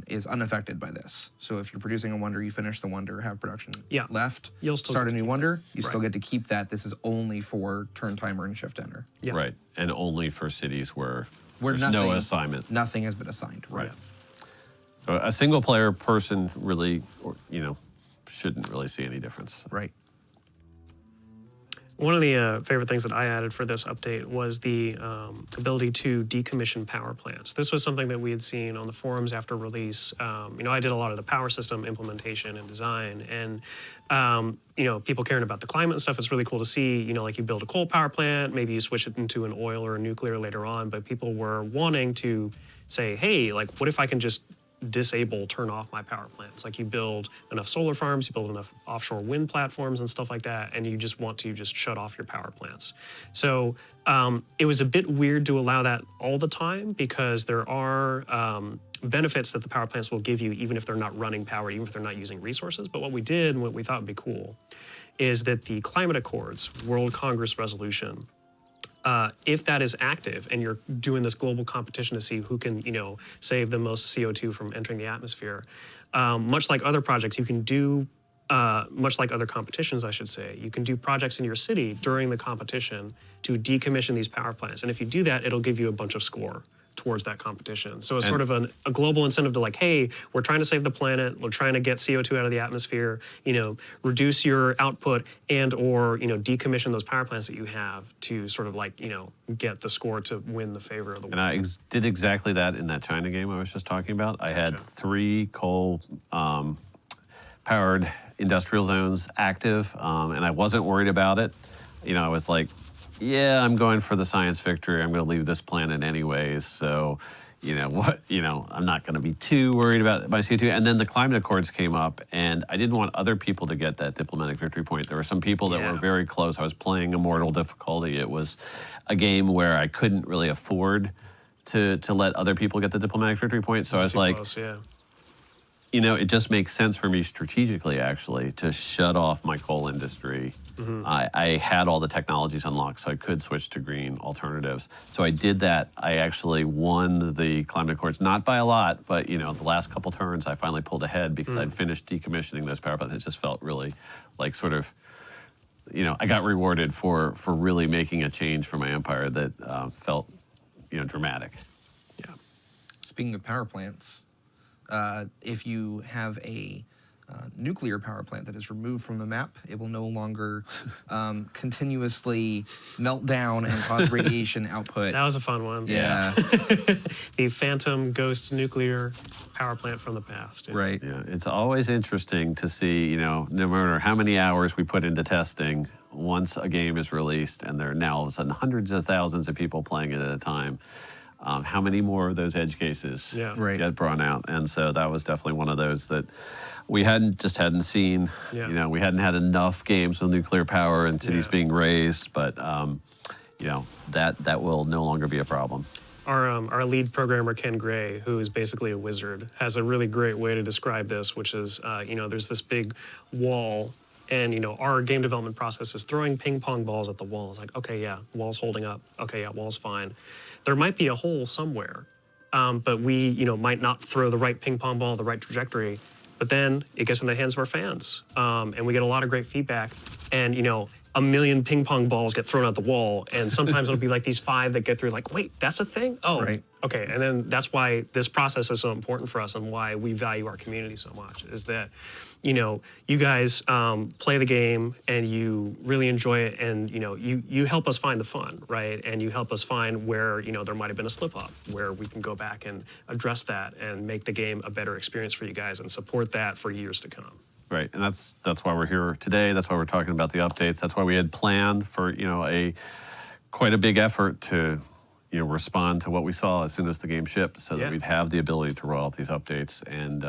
[SPEAKER 3] is unaffected by this. So if you're producing a wonder, you finish the wonder, have production
[SPEAKER 1] Yeah.
[SPEAKER 3] left,
[SPEAKER 1] You'll still
[SPEAKER 3] start
[SPEAKER 1] get
[SPEAKER 3] a
[SPEAKER 1] to
[SPEAKER 3] new
[SPEAKER 1] keep
[SPEAKER 3] wonder, you still
[SPEAKER 1] Right.
[SPEAKER 3] get to keep that. This is only for turn timer and shift enter.
[SPEAKER 1] Yeah.
[SPEAKER 2] Right, and only for cities where there's
[SPEAKER 3] nothing,
[SPEAKER 2] no assignment.
[SPEAKER 3] Nothing has been assigned. Right.
[SPEAKER 2] So a single player person really, shouldn't really see any difference.
[SPEAKER 3] Right.
[SPEAKER 1] One of the favorite things that I added for this update was the ability to decommission power plants. This was something that we had seen on the forums after release. I did a lot of the power system implementation and design, and people caring about the climate and stuff. It's really cool to see. Like you build a coal power plant, maybe you switch it into an oil or a nuclear later on. But people were wanting to say, hey, like, what if I can just turn off my power plants? Like you build enough solar farms, you build enough offshore wind platforms and stuff like that, and you just want to just shut off your power plants. So it was a bit weird to allow that all the time, because there are benefits that the power plants will give you even if they're not running power, even if they're not using resources. But what we did and what we thought would be cool is that the Climate Accords World Congress resolution, if that is active and you're doing this global competition to see who can, save the most CO2 from entering the atmosphere, much like other projects, you can do, much like other competitions, I should say, you can do projects in your city during the competition to decommission these power plants. And if you do that, it'll give you a bunch of score towards that competition. So it's sort of a global incentive to like, hey, we're trying to save the planet, we're trying to get CO2 out of the atmosphere, reduce your output and or, decommission those power plants that you have to sort of like, get the score to win the favor of the world.
[SPEAKER 2] And I did exactly that in that China game I was just talking about. I had 3 coal powered industrial zones active, and I wasn't worried about it. I was like, yeah, I'm going for the science victory. I'm going to leave this planet anyways. So, I'm not going to be too worried about my CO2. And then the climate accords came up, and I didn't want other people to get that diplomatic victory point. There were some people that were very close. I was playing Immortal difficulty. It was a game where I couldn't really afford to let other people get the diplomatic victory point. So I was like,
[SPEAKER 1] Close, yeah.
[SPEAKER 2] it just makes sense for me strategically, actually, to shut off my coal industry. I had all the technologies unlocked, so I could switch to green alternatives. So I did that. I actually won the climate accords, not by a lot, but the last couple turns, I finally pulled ahead because I'd finished decommissioning those power plants. It just felt really like sort of, I got rewarded for really making a change for my empire that felt, dramatic.
[SPEAKER 1] Yeah.
[SPEAKER 3] Speaking of power plants, if you have a nuclear power plant that is removed from the map, it will no longer continuously melt down and cause radiation output.
[SPEAKER 1] That was a fun one.
[SPEAKER 3] Yeah.
[SPEAKER 1] The phantom ghost nuclear power plant from the past. Yeah.
[SPEAKER 3] Right.
[SPEAKER 2] Yeah, it's always interesting to see, no matter how many hours we put into testing, once a game is released and there are now all of a sudden hundreds of thousands of people playing it at a time, how many more of those edge cases get brought out? And so that was definitely one of those that we hadn't seen.
[SPEAKER 1] Yeah.
[SPEAKER 2] We hadn't had enough games with nuclear power and cities being raised, but that will no longer be a problem.
[SPEAKER 1] Our lead programmer, Ken Gray, who is basically a wizard, has a really great way to describe this, which is, there's this big wall And our game development process is throwing ping pong balls at the wall. It's like, okay, yeah, wall's holding up. Okay, yeah, wall's fine. There might be a hole somewhere, but we might not throw the right ping pong ball the right trajectory. But then it gets in the hands of our fans, and we get a lot of great feedback. And a million ping pong balls get thrown at the wall, and sometimes it'll be like these 5 that get through. Like, wait, that's a thing? Oh,
[SPEAKER 3] Right.
[SPEAKER 1] Okay. And then that's why this process is so important for us, and why we value our community so much. Is that you guys play the game and you really enjoy it, and you help us find the fun, right? And you help us find where there might have been a slip up, where we can go back and address that and make the game a better experience for you guys and support that for years to come.
[SPEAKER 2] Right, and that's why we're here today. That's why we're talking about the updates. That's why we had planned for quite a big effort to respond to what we saw as soon as the game shipped, so that we'd have the ability to roll out these updates. And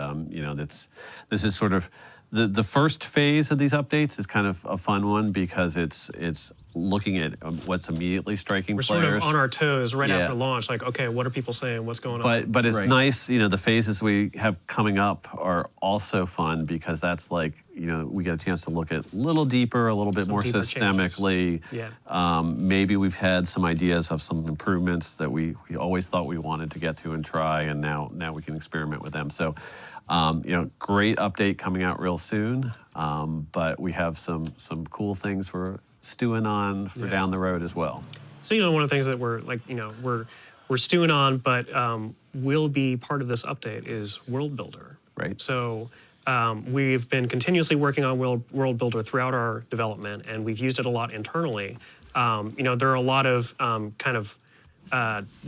[SPEAKER 2] this is sort of the first phase of these updates is kind of a fun one, because it's looking at what's immediately striking
[SPEAKER 1] We're
[SPEAKER 2] players.
[SPEAKER 1] sort of on our toes right after launch, like, okay, what are people saying? What's going on?
[SPEAKER 2] But it's
[SPEAKER 3] Right.
[SPEAKER 2] nice, the phases we have coming up are also fun, because that's like, we get a chance to look at a little deeper, a little bit more
[SPEAKER 1] deeper
[SPEAKER 2] systemically.
[SPEAKER 1] changes.
[SPEAKER 2] Maybe we've had some ideas of some improvements that we always thought we wanted to get to and try, and now we can experiment with them. So, great update coming out real soon, but we have some cool things we're stewing on for down the road as well.
[SPEAKER 1] So one of the things that we're like, we're stewing on, but will be part of this update is World Builder.
[SPEAKER 2] Right.
[SPEAKER 1] So we've been continuously working on World Builder throughout our development, and we've used it a lot internally. There are a lot of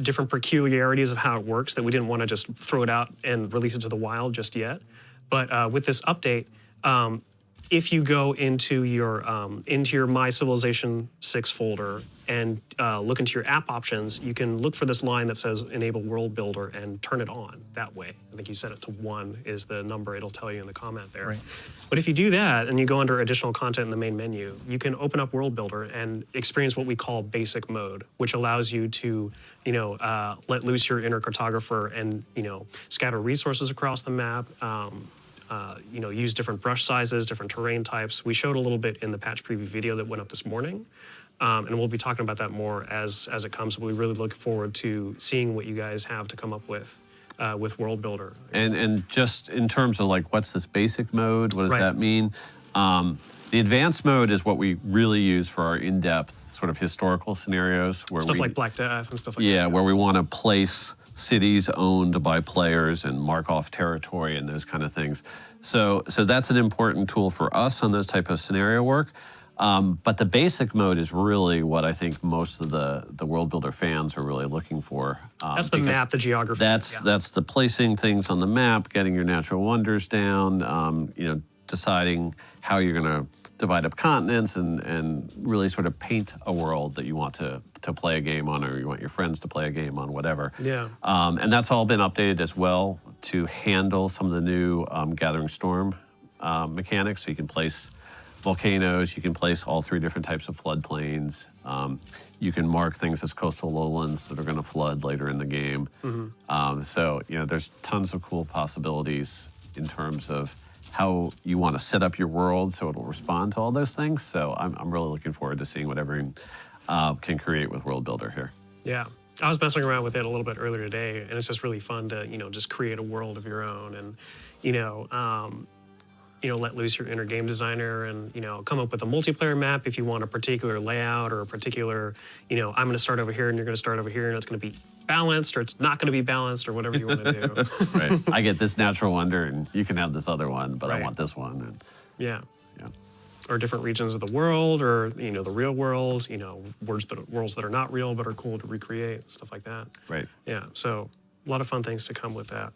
[SPEAKER 1] different peculiarities of how it works that we didn't want to just throw it out and release it to the wild just yet. But with this update, if you go into your My Civilization 6 folder and look into your app options, you can look for this line that says Enable World Builder and turn it on that way. I think you set it to 1 is the number it'll tell you in the comment there.
[SPEAKER 3] Right.
[SPEAKER 1] But if you do that and you go under additional content in the main menu, you can open up World Builder and experience what we call basic mode, which allows you to let loose your inner cartographer and scatter resources across the map. Use different brush sizes, different terrain types. We showed a little bit in the patch preview video that went up this morning, and we'll be talking about that more as it comes. But we really look forward to seeing what you guys have to come up with World Builder.
[SPEAKER 2] And just in terms of like, what's this basic mode? What does
[SPEAKER 1] Right.
[SPEAKER 2] that mean? The advanced mode is what we really use for our in-depth sort of historical scenarios, where
[SPEAKER 1] Stuff like Black Death and stuff like that.
[SPEAKER 2] yeah, where we want to place cities owned by players and mark off territory and those kind of things. So that's an important tool for us on those type of scenario work. But the basic mode is really what I think most of the World Builder fans are really looking for.
[SPEAKER 1] That's the
[SPEAKER 2] because
[SPEAKER 1] map, the geography.
[SPEAKER 2] That's the placing things on the map, getting your natural wonders down, deciding how you're going to divide up continents and really sort of paint a world that you want to play a game on, or you want your friends to play a game on, whatever.
[SPEAKER 1] Yeah.
[SPEAKER 2] And that's all been updated as well to handle some of the new Gathering Storm mechanics. So you can place volcanoes, you can place all 3 different types of floodplains. You can mark things as coastal lowlands that are going to flood later in the game. So there's tons of cool possibilities in terms of how you want to set up your world so it'll respond to all those things. So I'm really looking forward to seeing what everyone can create with World Builder here.
[SPEAKER 1] Yeah. I was messing around with it a little bit earlier today, and it's just really fun to, just create a world of your own and, let loose your inner game designer and, come up with a multiplayer map if you want a particular layout or a particular, I'm going to start over here and you're going to start over here and it's going to be balanced or it's not going to be balanced or whatever you want to do.
[SPEAKER 2] Right. I get this natural wonder and you can have this other one, but I
[SPEAKER 1] Right.
[SPEAKER 2] want this one. And,
[SPEAKER 1] Yeah.
[SPEAKER 2] yeah.
[SPEAKER 1] Or different regions of the world or, the real world, worlds that are not real but are cool to recreate, stuff like that.
[SPEAKER 2] Right.
[SPEAKER 1] Yeah, so a lot of fun things to come with that.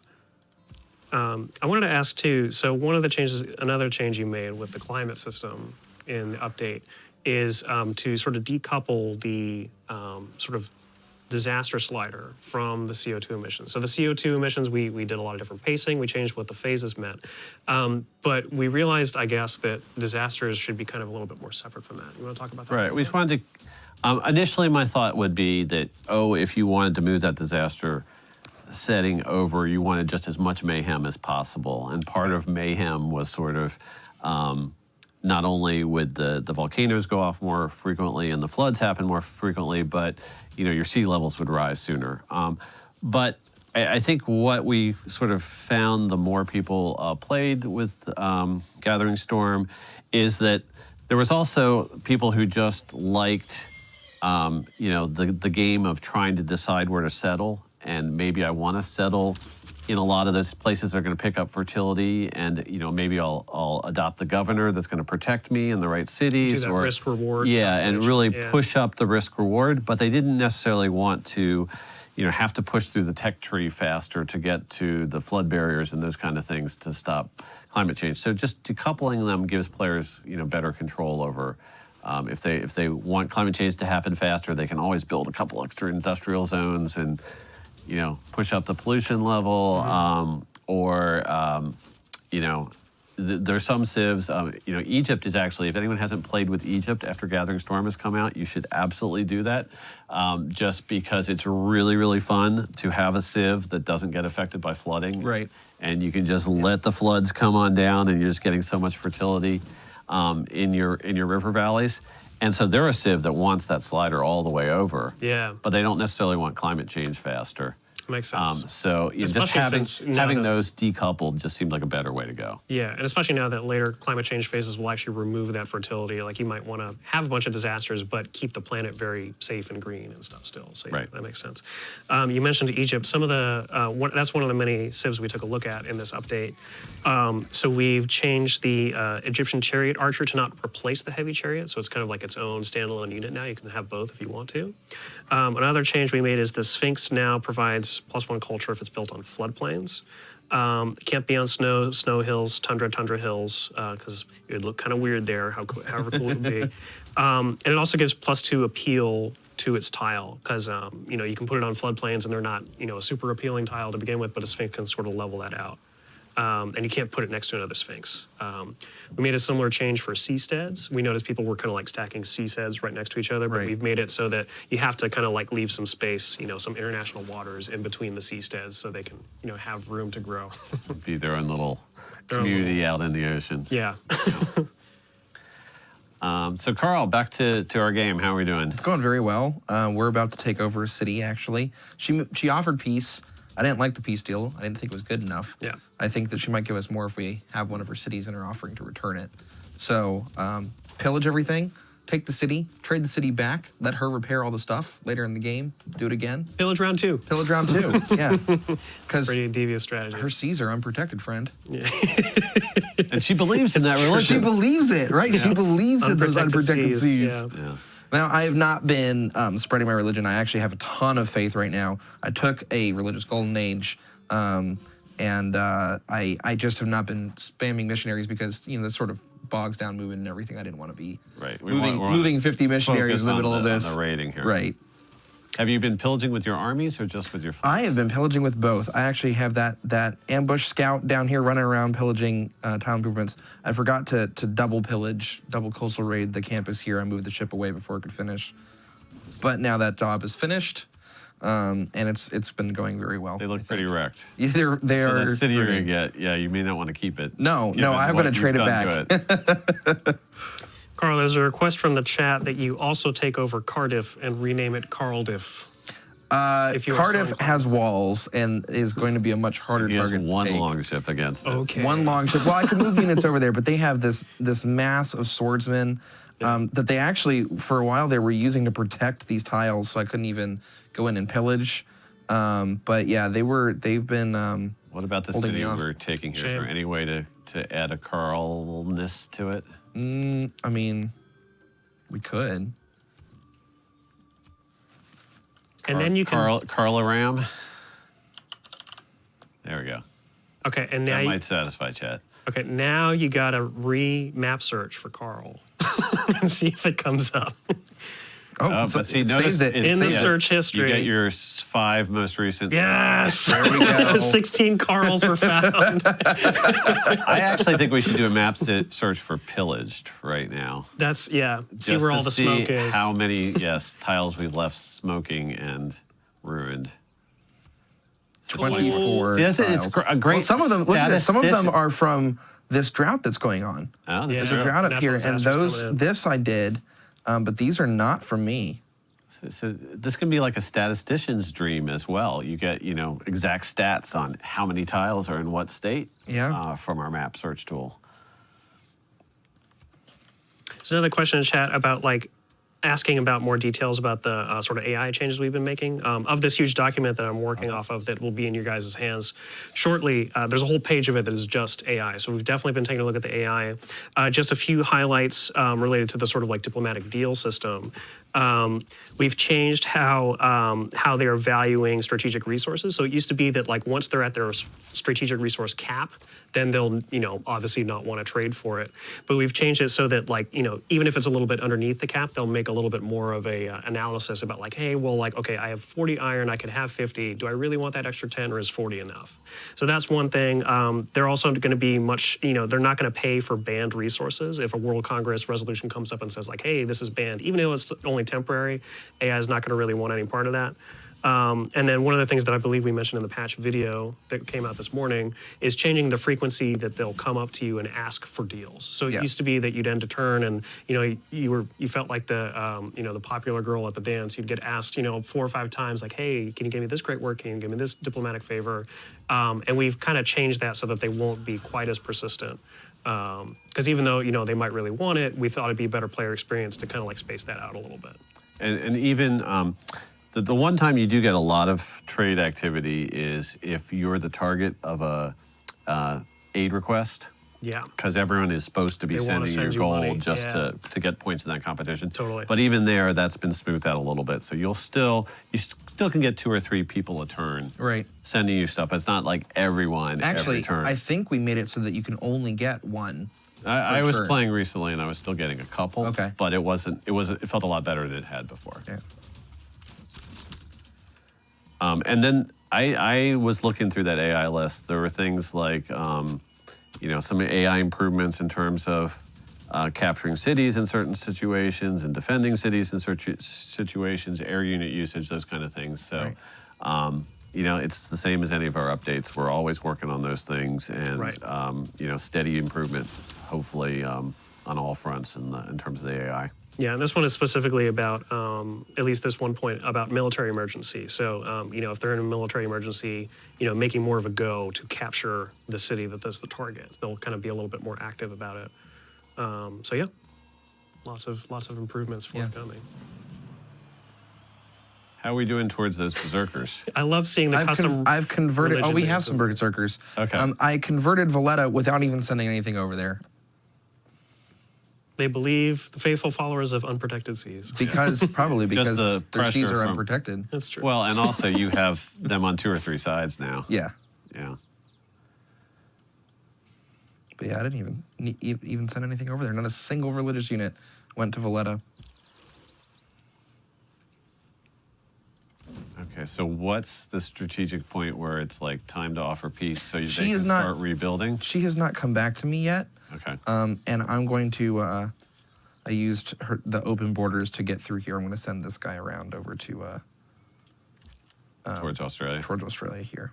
[SPEAKER 1] I wanted to ask too, so one of the changes, another change you made with the climate system in the update is to sort of decouple the sort of disaster slider from the CO2 emissions. So the CO2 emissions, we did a lot of different pacing, we changed what the phases meant. But we realized, I guess, that disasters should be kind of a little bit more separate from that. You want to talk about that?
[SPEAKER 2] Right. We just wanted to, initially my thought would be that, if you wanted to move that disaster setting over, you wanted just as much mayhem as possible. And part of mayhem was sort of not only would the volcanoes go off more frequently and the floods happen more frequently, but your sea levels would rise sooner. But I think what we sort of found the more people played with Gathering Storm is that there was also people who just liked the game of trying to decide where to settle, and maybe I want to settle in a lot of those places that are going to pick up fertility, and maybe I'll adopt the governor that's going to protect me in the right cities,
[SPEAKER 1] Do that
[SPEAKER 2] or
[SPEAKER 1] risk reward.
[SPEAKER 2] yeah, and really push up the risk reward. But they didn't necessarily want to, have to push through the tech tree faster to get to the flood barriers and those kind of things to stop climate change. So just decoupling them gives players, better control over. If they want climate change to happen faster, they can always build a couple extra industrial zones and push up the pollution level, there's some civs. Egypt is actually, if anyone hasn't played with Egypt after Gathering Storm has come out, you should absolutely do that, just because it's really, really fun to have a civ that doesn't get affected by flooding.
[SPEAKER 3] Right.
[SPEAKER 2] And you can just let the floods come on down, and you're just getting so much fertility in your river valleys. And so they're a civ that wants that slider all the way over.
[SPEAKER 1] Yeah.
[SPEAKER 2] But they don't necessarily want climate change faster.
[SPEAKER 1] Makes sense.
[SPEAKER 2] So just having those decoupled just seemed like a better way to go.
[SPEAKER 1] Yeah, and especially now that later climate change phases will actually remove that fertility. Like you might want to have a bunch of disasters, but keep the planet very safe and green and stuff still. So yeah, that makes sense. You mentioned Egypt. Some of the that's one of the many civs we took a look at in this update. So we've changed the Egyptian chariot archer to not replace the heavy chariot. So it's kind of like its own standalone unit now. You can have both if you want to. Another change we made is the Sphinx now provides +1 culture if it's built on floodplains. It can't be on snow hills, tundra hills, because it would look kind of weird there, however cool it would be. And it also gives +2 appeal to its tile, because you can put it on floodplains and they're not a super appealing tile to begin with, but a Sphinx can sort of level that out. And you can't put it next to another Sphinx. We made a similar change for seasteads. We noticed people were kind of like stacking seasteads right next to each other, but we've made it so that you have to kind of like leave some space, some international waters in between the seasteads so they can, have room to grow.
[SPEAKER 2] Be their own little community out in the ocean.
[SPEAKER 1] Yeah.
[SPEAKER 2] So Carl, back to our game. How are we doing?
[SPEAKER 3] It's going very well. We're about to take over a city, actually. She offered peace. I didn't like the peace deal. I didn't think it was good enough.
[SPEAKER 1] Yeah.
[SPEAKER 3] I think that she might give us more if we have one of her cities in her offering to return it. So pillage everything, take the city, trade the city back, let her repair all the stuff later in the game, do it again.
[SPEAKER 1] Pillage round 2.
[SPEAKER 3] Pillage round 2, yeah. Because
[SPEAKER 1] pretty devious strategy.
[SPEAKER 3] her seas are unprotected, friend.
[SPEAKER 1] Yeah.
[SPEAKER 2] And she believes in that religion.
[SPEAKER 3] She believes it, right? She believes in those unprotected seas.
[SPEAKER 1] Yeah.
[SPEAKER 3] Now, I have not been spreading my religion. I actually have a ton of faith right now. I took a religious golden age, and I just have not been spamming missionaries because, this sort of bogs down moving and everything. I didn't want to be moving 50 missionaries in the middle of this.
[SPEAKER 2] On the raiding here.
[SPEAKER 3] Right.
[SPEAKER 2] Have you been pillaging with your armies or just with your fleet?
[SPEAKER 3] I have been pillaging with both. I actually have that ambush scout down here running around pillaging tile improvements. I forgot to double pillage, double coastal raid the campus here. I moved the ship away before it could finish. But now that job is finished, and it's been going very well.
[SPEAKER 2] They look pretty wrecked.
[SPEAKER 3] They
[SPEAKER 2] So
[SPEAKER 3] are.
[SPEAKER 2] that city you're going to get, you may not want to keep it.
[SPEAKER 3] No, I'm going to trade it back.
[SPEAKER 1] Carl, there's a request from the chat that you also take over Cardiff and rename it Carldiff.
[SPEAKER 3] Cardiff has walls and is going to be a much harder target.
[SPEAKER 2] He has one longship against it.
[SPEAKER 1] Okay.
[SPEAKER 3] One longship. Well, I can move units over there, but they have this mass of swordsmen that they actually, for a while, they were using to protect these tiles, so I couldn't even go in and pillage. But yeah, they've been.
[SPEAKER 2] What about the city we're taking here? Is there any way to add a Carlness to it?
[SPEAKER 3] I mean, we could.
[SPEAKER 1] And then you can...
[SPEAKER 2] Carlaram. There we go.
[SPEAKER 1] Okay, and now...
[SPEAKER 2] That might satisfy chat.
[SPEAKER 1] Okay, now you got to re-map search for Carl and see if it comes up.
[SPEAKER 3] Oh, so
[SPEAKER 2] but see,
[SPEAKER 3] it
[SPEAKER 2] notice
[SPEAKER 3] saves it.
[SPEAKER 1] In the search history.
[SPEAKER 2] You get your 5 most recent.
[SPEAKER 1] Yes!
[SPEAKER 3] There we go.
[SPEAKER 1] 16 Carls were found.
[SPEAKER 2] I actually think we should do a map search for pillaged right now.
[SPEAKER 1] That's, yeah. See
[SPEAKER 2] Just
[SPEAKER 1] where
[SPEAKER 2] to
[SPEAKER 1] all the smoke
[SPEAKER 2] see
[SPEAKER 1] is.
[SPEAKER 2] how many, tiles we've left smoking and ruined.
[SPEAKER 3] 24.
[SPEAKER 2] See, it's a great
[SPEAKER 3] Well, some of them. Look at this. Some of them are from this drought that's going on.
[SPEAKER 2] Oh,
[SPEAKER 1] Yeah.
[SPEAKER 3] There's a drought up
[SPEAKER 1] Natural
[SPEAKER 3] here, and
[SPEAKER 1] disasters coming in.
[SPEAKER 3] this I did, but these are not from me.
[SPEAKER 2] So this can be like a statistician's dream as well. You get, exact stats on how many tiles are in what state from our map search tool.
[SPEAKER 1] So another question in chat about asking about more details about the sort of AI changes we've been making. Of this huge document that I'm working off of that will be in your guys' hands shortly, there's a whole page of it that is just AI. So we've definitely been taking a look at the AI. Just a few highlights related to the sort of diplomatic deal system. We've changed how they are valuing strategic resources. So it used to be that once they're at their strategic resource cap, then they'll obviously not want to trade for it. But we've changed it so that even if it's a little bit underneath the cap, they'll make a little bit more of a analysis about hey, well, okay, I have 40 iron, I could have 50. Do I really want that extra 10, or is 40 enough? So that's one thing. They're also going to be they're not going to pay for banned resources. If a World Congress resolution comes up and says hey, this is banned, even though it's only temporary, AI is not going to really want any part of that. And then one of the things that I believe we mentioned in the patch video that came out this morning is changing the frequency that they'll come up to you and ask for deals. So it used to be that you'd end a turn and you felt like the the popular girl at the dance. You'd get asked 4 or 5 times hey, can you give me this great work? Can you give me this diplomatic favor? And we've kind of changed that so that they won't be quite as persistent. Because even though they might really want it, we thought it'd be a better player experience to kind of space that out a little bit.
[SPEAKER 2] And even the one time you do get a lot of trade activity is if you're the target of a aid request.
[SPEAKER 1] Yeah.
[SPEAKER 2] Because everyone is supposed to be sending your gold
[SPEAKER 1] money.
[SPEAKER 2] just to get points in that competition.
[SPEAKER 1] Totally.
[SPEAKER 2] But even there, that's been smoothed out a little bit. So you still can get 2 or 3 people a turn.
[SPEAKER 3] Right.
[SPEAKER 2] Sending you stuff. It's not like everyone every turn.
[SPEAKER 3] I think we made it so that you can only get 1.
[SPEAKER 2] I was playing recently and I was still getting a couple.
[SPEAKER 3] Okay.
[SPEAKER 2] But it felt a lot better than it had before.
[SPEAKER 3] Yeah.
[SPEAKER 2] And then I was looking through that AI list. There were things like, some AI improvements in terms of capturing cities in certain situations and defending cities in certain situations, air unit usage, those kind of things. So, it's the same as any of our updates. We're always working on those things and, steady improvement, hopefully, on all fronts in terms of the AI.
[SPEAKER 1] Yeah, and this one is specifically about, at least this one point, about military emergency. So, if they're in a military emergency, making more of a go to capture the city that is the target. They'll kind of be a little bit more active about it. So yeah, lots of improvements forthcoming.
[SPEAKER 2] How are we doing towards those berserkers?
[SPEAKER 1] I love seeing the custom.
[SPEAKER 3] I've converted. Oh, we have some berserkers.
[SPEAKER 2] Okay.
[SPEAKER 3] I converted Valletta without even sending anything over there.
[SPEAKER 1] They believe the faithful followers of unprotected seas.
[SPEAKER 3] Probably because
[SPEAKER 2] the
[SPEAKER 3] their seas
[SPEAKER 2] pressure
[SPEAKER 3] are
[SPEAKER 2] from-
[SPEAKER 3] unprotected.
[SPEAKER 1] That's true.
[SPEAKER 2] Well, and also you have them on 2 or 3 sides now.
[SPEAKER 3] Yeah.
[SPEAKER 2] Yeah.
[SPEAKER 3] But yeah, I didn't even send anything over there. Not a single religious unit went to Valletta.
[SPEAKER 2] Okay, so what's the strategic point where it's time to offer peace so they can
[SPEAKER 3] is not-
[SPEAKER 2] start rebuilding?
[SPEAKER 3] She has not come back to me yet.
[SPEAKER 2] Okay.
[SPEAKER 3] And I'm going to, I used the open borders to get through here. I'm going to send this guy around over to
[SPEAKER 2] Towards Australia.
[SPEAKER 3] towards Australia here.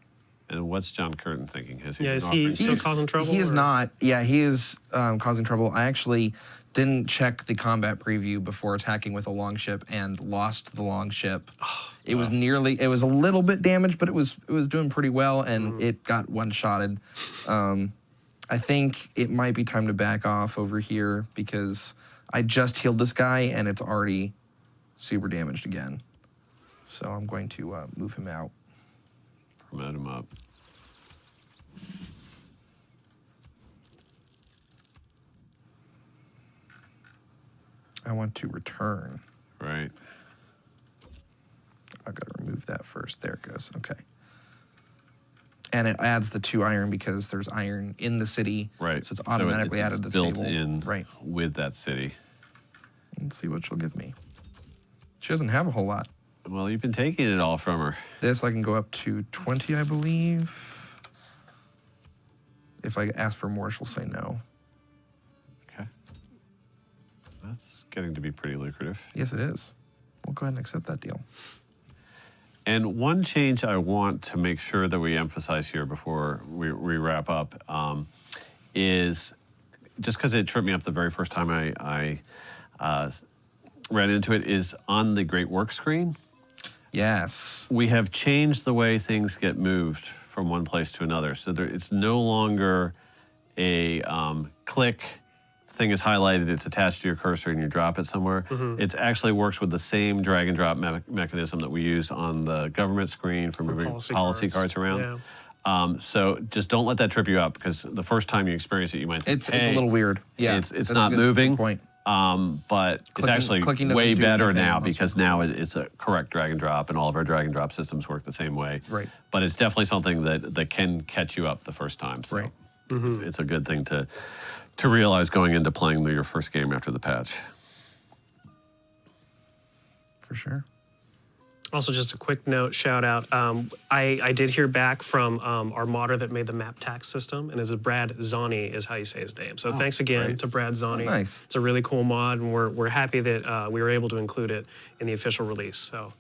[SPEAKER 2] And what's John Curtin thinking? Has he
[SPEAKER 1] Yeah,
[SPEAKER 2] been
[SPEAKER 1] is he
[SPEAKER 2] offering
[SPEAKER 1] still
[SPEAKER 2] peace?
[SPEAKER 1] causing trouble?
[SPEAKER 3] He is
[SPEAKER 1] or-
[SPEAKER 3] not. Yeah, he is causing trouble. I actually didn't check the combat preview before attacking with a longship and lost the longship. It was a little bit damaged, but it was doing pretty well, and it got one-shotted. I think it might be time to back off over here because I just healed this guy, and it's already super damaged again. So I'm going to move him out.
[SPEAKER 2] Promote him up.
[SPEAKER 3] I want to return.
[SPEAKER 2] Right.
[SPEAKER 3] I've got to remove that first. There it goes. Okay. And it adds the 2 iron because there's iron in the city.
[SPEAKER 2] Right.
[SPEAKER 3] So it's automatically added to the
[SPEAKER 2] built
[SPEAKER 3] table.
[SPEAKER 2] in
[SPEAKER 3] Right.
[SPEAKER 2] with that city.
[SPEAKER 3] Let's see what she'll give me. She doesn't have a whole lot.
[SPEAKER 2] Well, you've been taking it all from her.
[SPEAKER 3] This I can go up to 20, I believe. If I ask for more, she'll say no.
[SPEAKER 2] Okay. That's getting to be pretty lucrative.
[SPEAKER 3] Yes, it is. We'll go ahead and accept that deal.
[SPEAKER 2] And one change I want to make sure that we emphasize here before we wrap up is just because it tripped me up the very first time I ran into it, is on the Great Work screen.
[SPEAKER 3] Yes.
[SPEAKER 2] We have changed the way things get moved from one place to another. So it's no longer a click, thing is highlighted, it's attached to your cursor, and you drop it somewhere. It actually works with the same drag and drop mechanism that we use on the government screen for moving policy cards around.
[SPEAKER 1] Yeah.
[SPEAKER 2] So just don't let that trip you up, because the first time you experience it, you might think,
[SPEAKER 3] It's a little weird. Yeah,
[SPEAKER 2] it's not moving.
[SPEAKER 3] Good point.
[SPEAKER 2] But it's actually
[SPEAKER 3] clicking
[SPEAKER 2] way
[SPEAKER 3] doesn't do
[SPEAKER 2] better
[SPEAKER 3] anything
[SPEAKER 2] now,
[SPEAKER 3] unless
[SPEAKER 2] because
[SPEAKER 3] you're-
[SPEAKER 2] now it's a correct drag and drop, and all of our drag and drop systems work the same way.
[SPEAKER 3] Right.
[SPEAKER 2] But it's definitely something that can catch you up the first time. So
[SPEAKER 3] Right.
[SPEAKER 2] it's a good thing to realize going into playing your first game after the patch.
[SPEAKER 3] For sure.
[SPEAKER 1] Also, just a quick note, shout out. I did hear back from our modder that made the map tax system, and is Brad Zani is how you say his name. So thanks again
[SPEAKER 2] great.
[SPEAKER 1] to Brad Zani.
[SPEAKER 3] Nice.
[SPEAKER 1] It's a really cool mod, and we're happy that we were able to include it in the official release. So.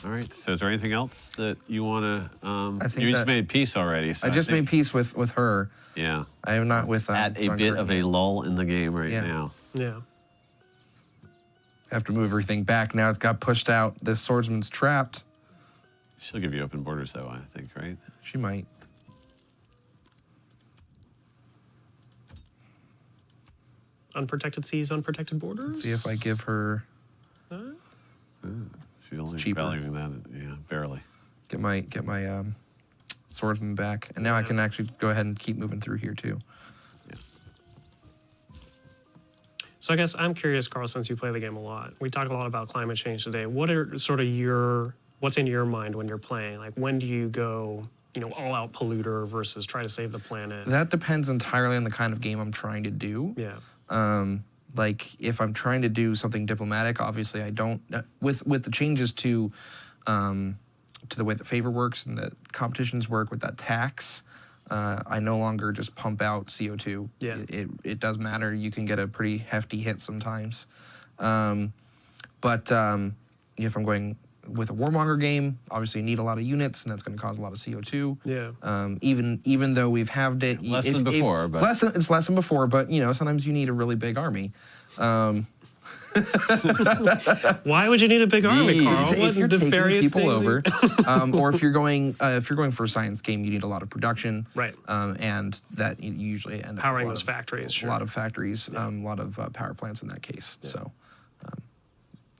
[SPEAKER 2] All right. So is there anything else that you want to?
[SPEAKER 3] I think
[SPEAKER 2] you just
[SPEAKER 3] that-
[SPEAKER 2] made peace already. So
[SPEAKER 3] I just made peace with her.
[SPEAKER 2] Yeah.
[SPEAKER 3] I am not with
[SPEAKER 2] At a
[SPEAKER 3] John
[SPEAKER 2] bit
[SPEAKER 3] Curtin
[SPEAKER 2] of a
[SPEAKER 3] yet.
[SPEAKER 2] lull in the game right
[SPEAKER 3] Yeah.
[SPEAKER 2] now.
[SPEAKER 1] Yeah.
[SPEAKER 3] Have to move everything back now. It got pushed out. This swordsman's trapped.
[SPEAKER 2] She'll give you open borders, though, I think, right?
[SPEAKER 3] She might.
[SPEAKER 1] Unprotected seas, unprotected borders.
[SPEAKER 3] See if I give her.
[SPEAKER 2] She's only
[SPEAKER 3] cheaper.
[SPEAKER 2] valuing that, yeah, barely.
[SPEAKER 3] Get my swordsman back, and now I can actually go ahead and keep moving through here too.
[SPEAKER 1] So I guess I'm curious, Carl, since you play the game a lot. We talk a lot about climate change today. What are sort of what's in your mind when you're playing? Like, when do you go, all out polluter versus try to save the planet?
[SPEAKER 3] That depends entirely on the kind of game I'm trying to do.
[SPEAKER 1] Yeah.
[SPEAKER 3] Like if I'm trying to do something diplomatic, obviously I don't. With the changes to the way that favor works and that competitions work with that tax, I no longer just pump out CO2.
[SPEAKER 1] Yeah.
[SPEAKER 3] It does matter. You can get a pretty hefty hit sometimes. But if I'm going with a warmonger game, obviously you need a lot of units, and that's going to cause a lot of CO2.
[SPEAKER 1] Yeah.
[SPEAKER 3] Even though we've halved it,
[SPEAKER 2] Less than before, but
[SPEAKER 3] it's less than before. But sometimes you need a really big army.
[SPEAKER 1] Why would you need a big army, Carl?
[SPEAKER 3] If
[SPEAKER 1] What
[SPEAKER 3] you're taking
[SPEAKER 1] nefarious
[SPEAKER 3] people
[SPEAKER 1] things
[SPEAKER 3] over, or if you're going for a science game, you need a lot of production,
[SPEAKER 1] Right.
[SPEAKER 3] And that you usually end up
[SPEAKER 1] Powering
[SPEAKER 3] with
[SPEAKER 1] those factories,
[SPEAKER 3] a
[SPEAKER 1] sure.
[SPEAKER 3] lot of factories, a lot of power plants in that case. So,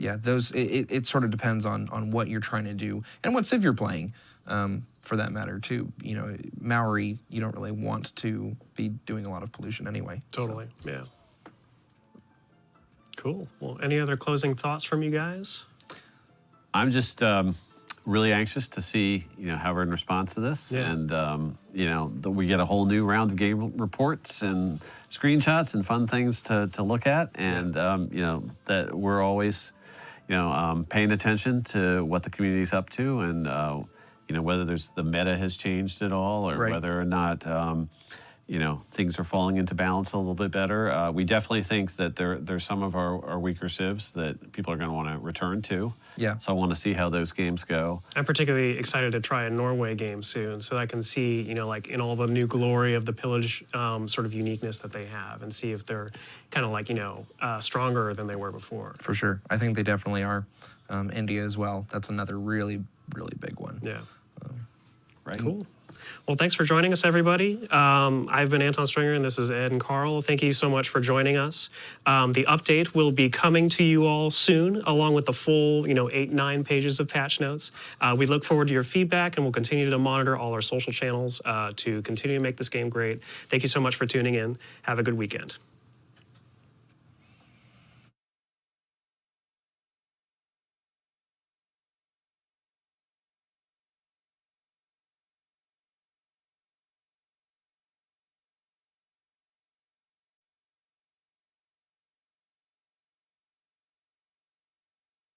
[SPEAKER 3] those it sort of depends on what you're trying to do and what civ you're playing, for that matter too. Maori, you don't really want to be doing a lot of pollution anyway.
[SPEAKER 1] Totally. Yeah. Cool. Well, any other closing thoughts from you guys?
[SPEAKER 2] I'm just really anxious to see, how everyone responds to this.
[SPEAKER 1] Yeah.
[SPEAKER 2] And, that we get a whole new round of game reports and screenshots and fun things to look at. And, that we're always, paying attention to what the community's up to, and, whether the meta has changed at all, or
[SPEAKER 3] Right.
[SPEAKER 2] whether or not, things are falling into balance a little bit better. We definitely think that there's some of our weaker civs that people are going to want to return to.
[SPEAKER 3] Yeah.
[SPEAKER 2] So I want to see how those games go.
[SPEAKER 1] I'm particularly excited to try a Norway game soon, so I can see, like in all the new glory of the pillage sort of uniqueness that they have, and see if they're kind of like, stronger than they were before.
[SPEAKER 3] For sure. I think they definitely are. India as well. That's another really, really big one.
[SPEAKER 1] Yeah.
[SPEAKER 2] Right.
[SPEAKER 1] Cool. Well, thanks for joining us, everybody. I've been Anton Stringer, and this is Ed and Carl. Thank you so much for joining us. The update will be coming to you all soon, along with the full, 8-9 pages of patch notes. We look forward to your feedback, and we'll continue to monitor all our social channels to continue to make this game great. Thank you so much for tuning in. Have a good weekend.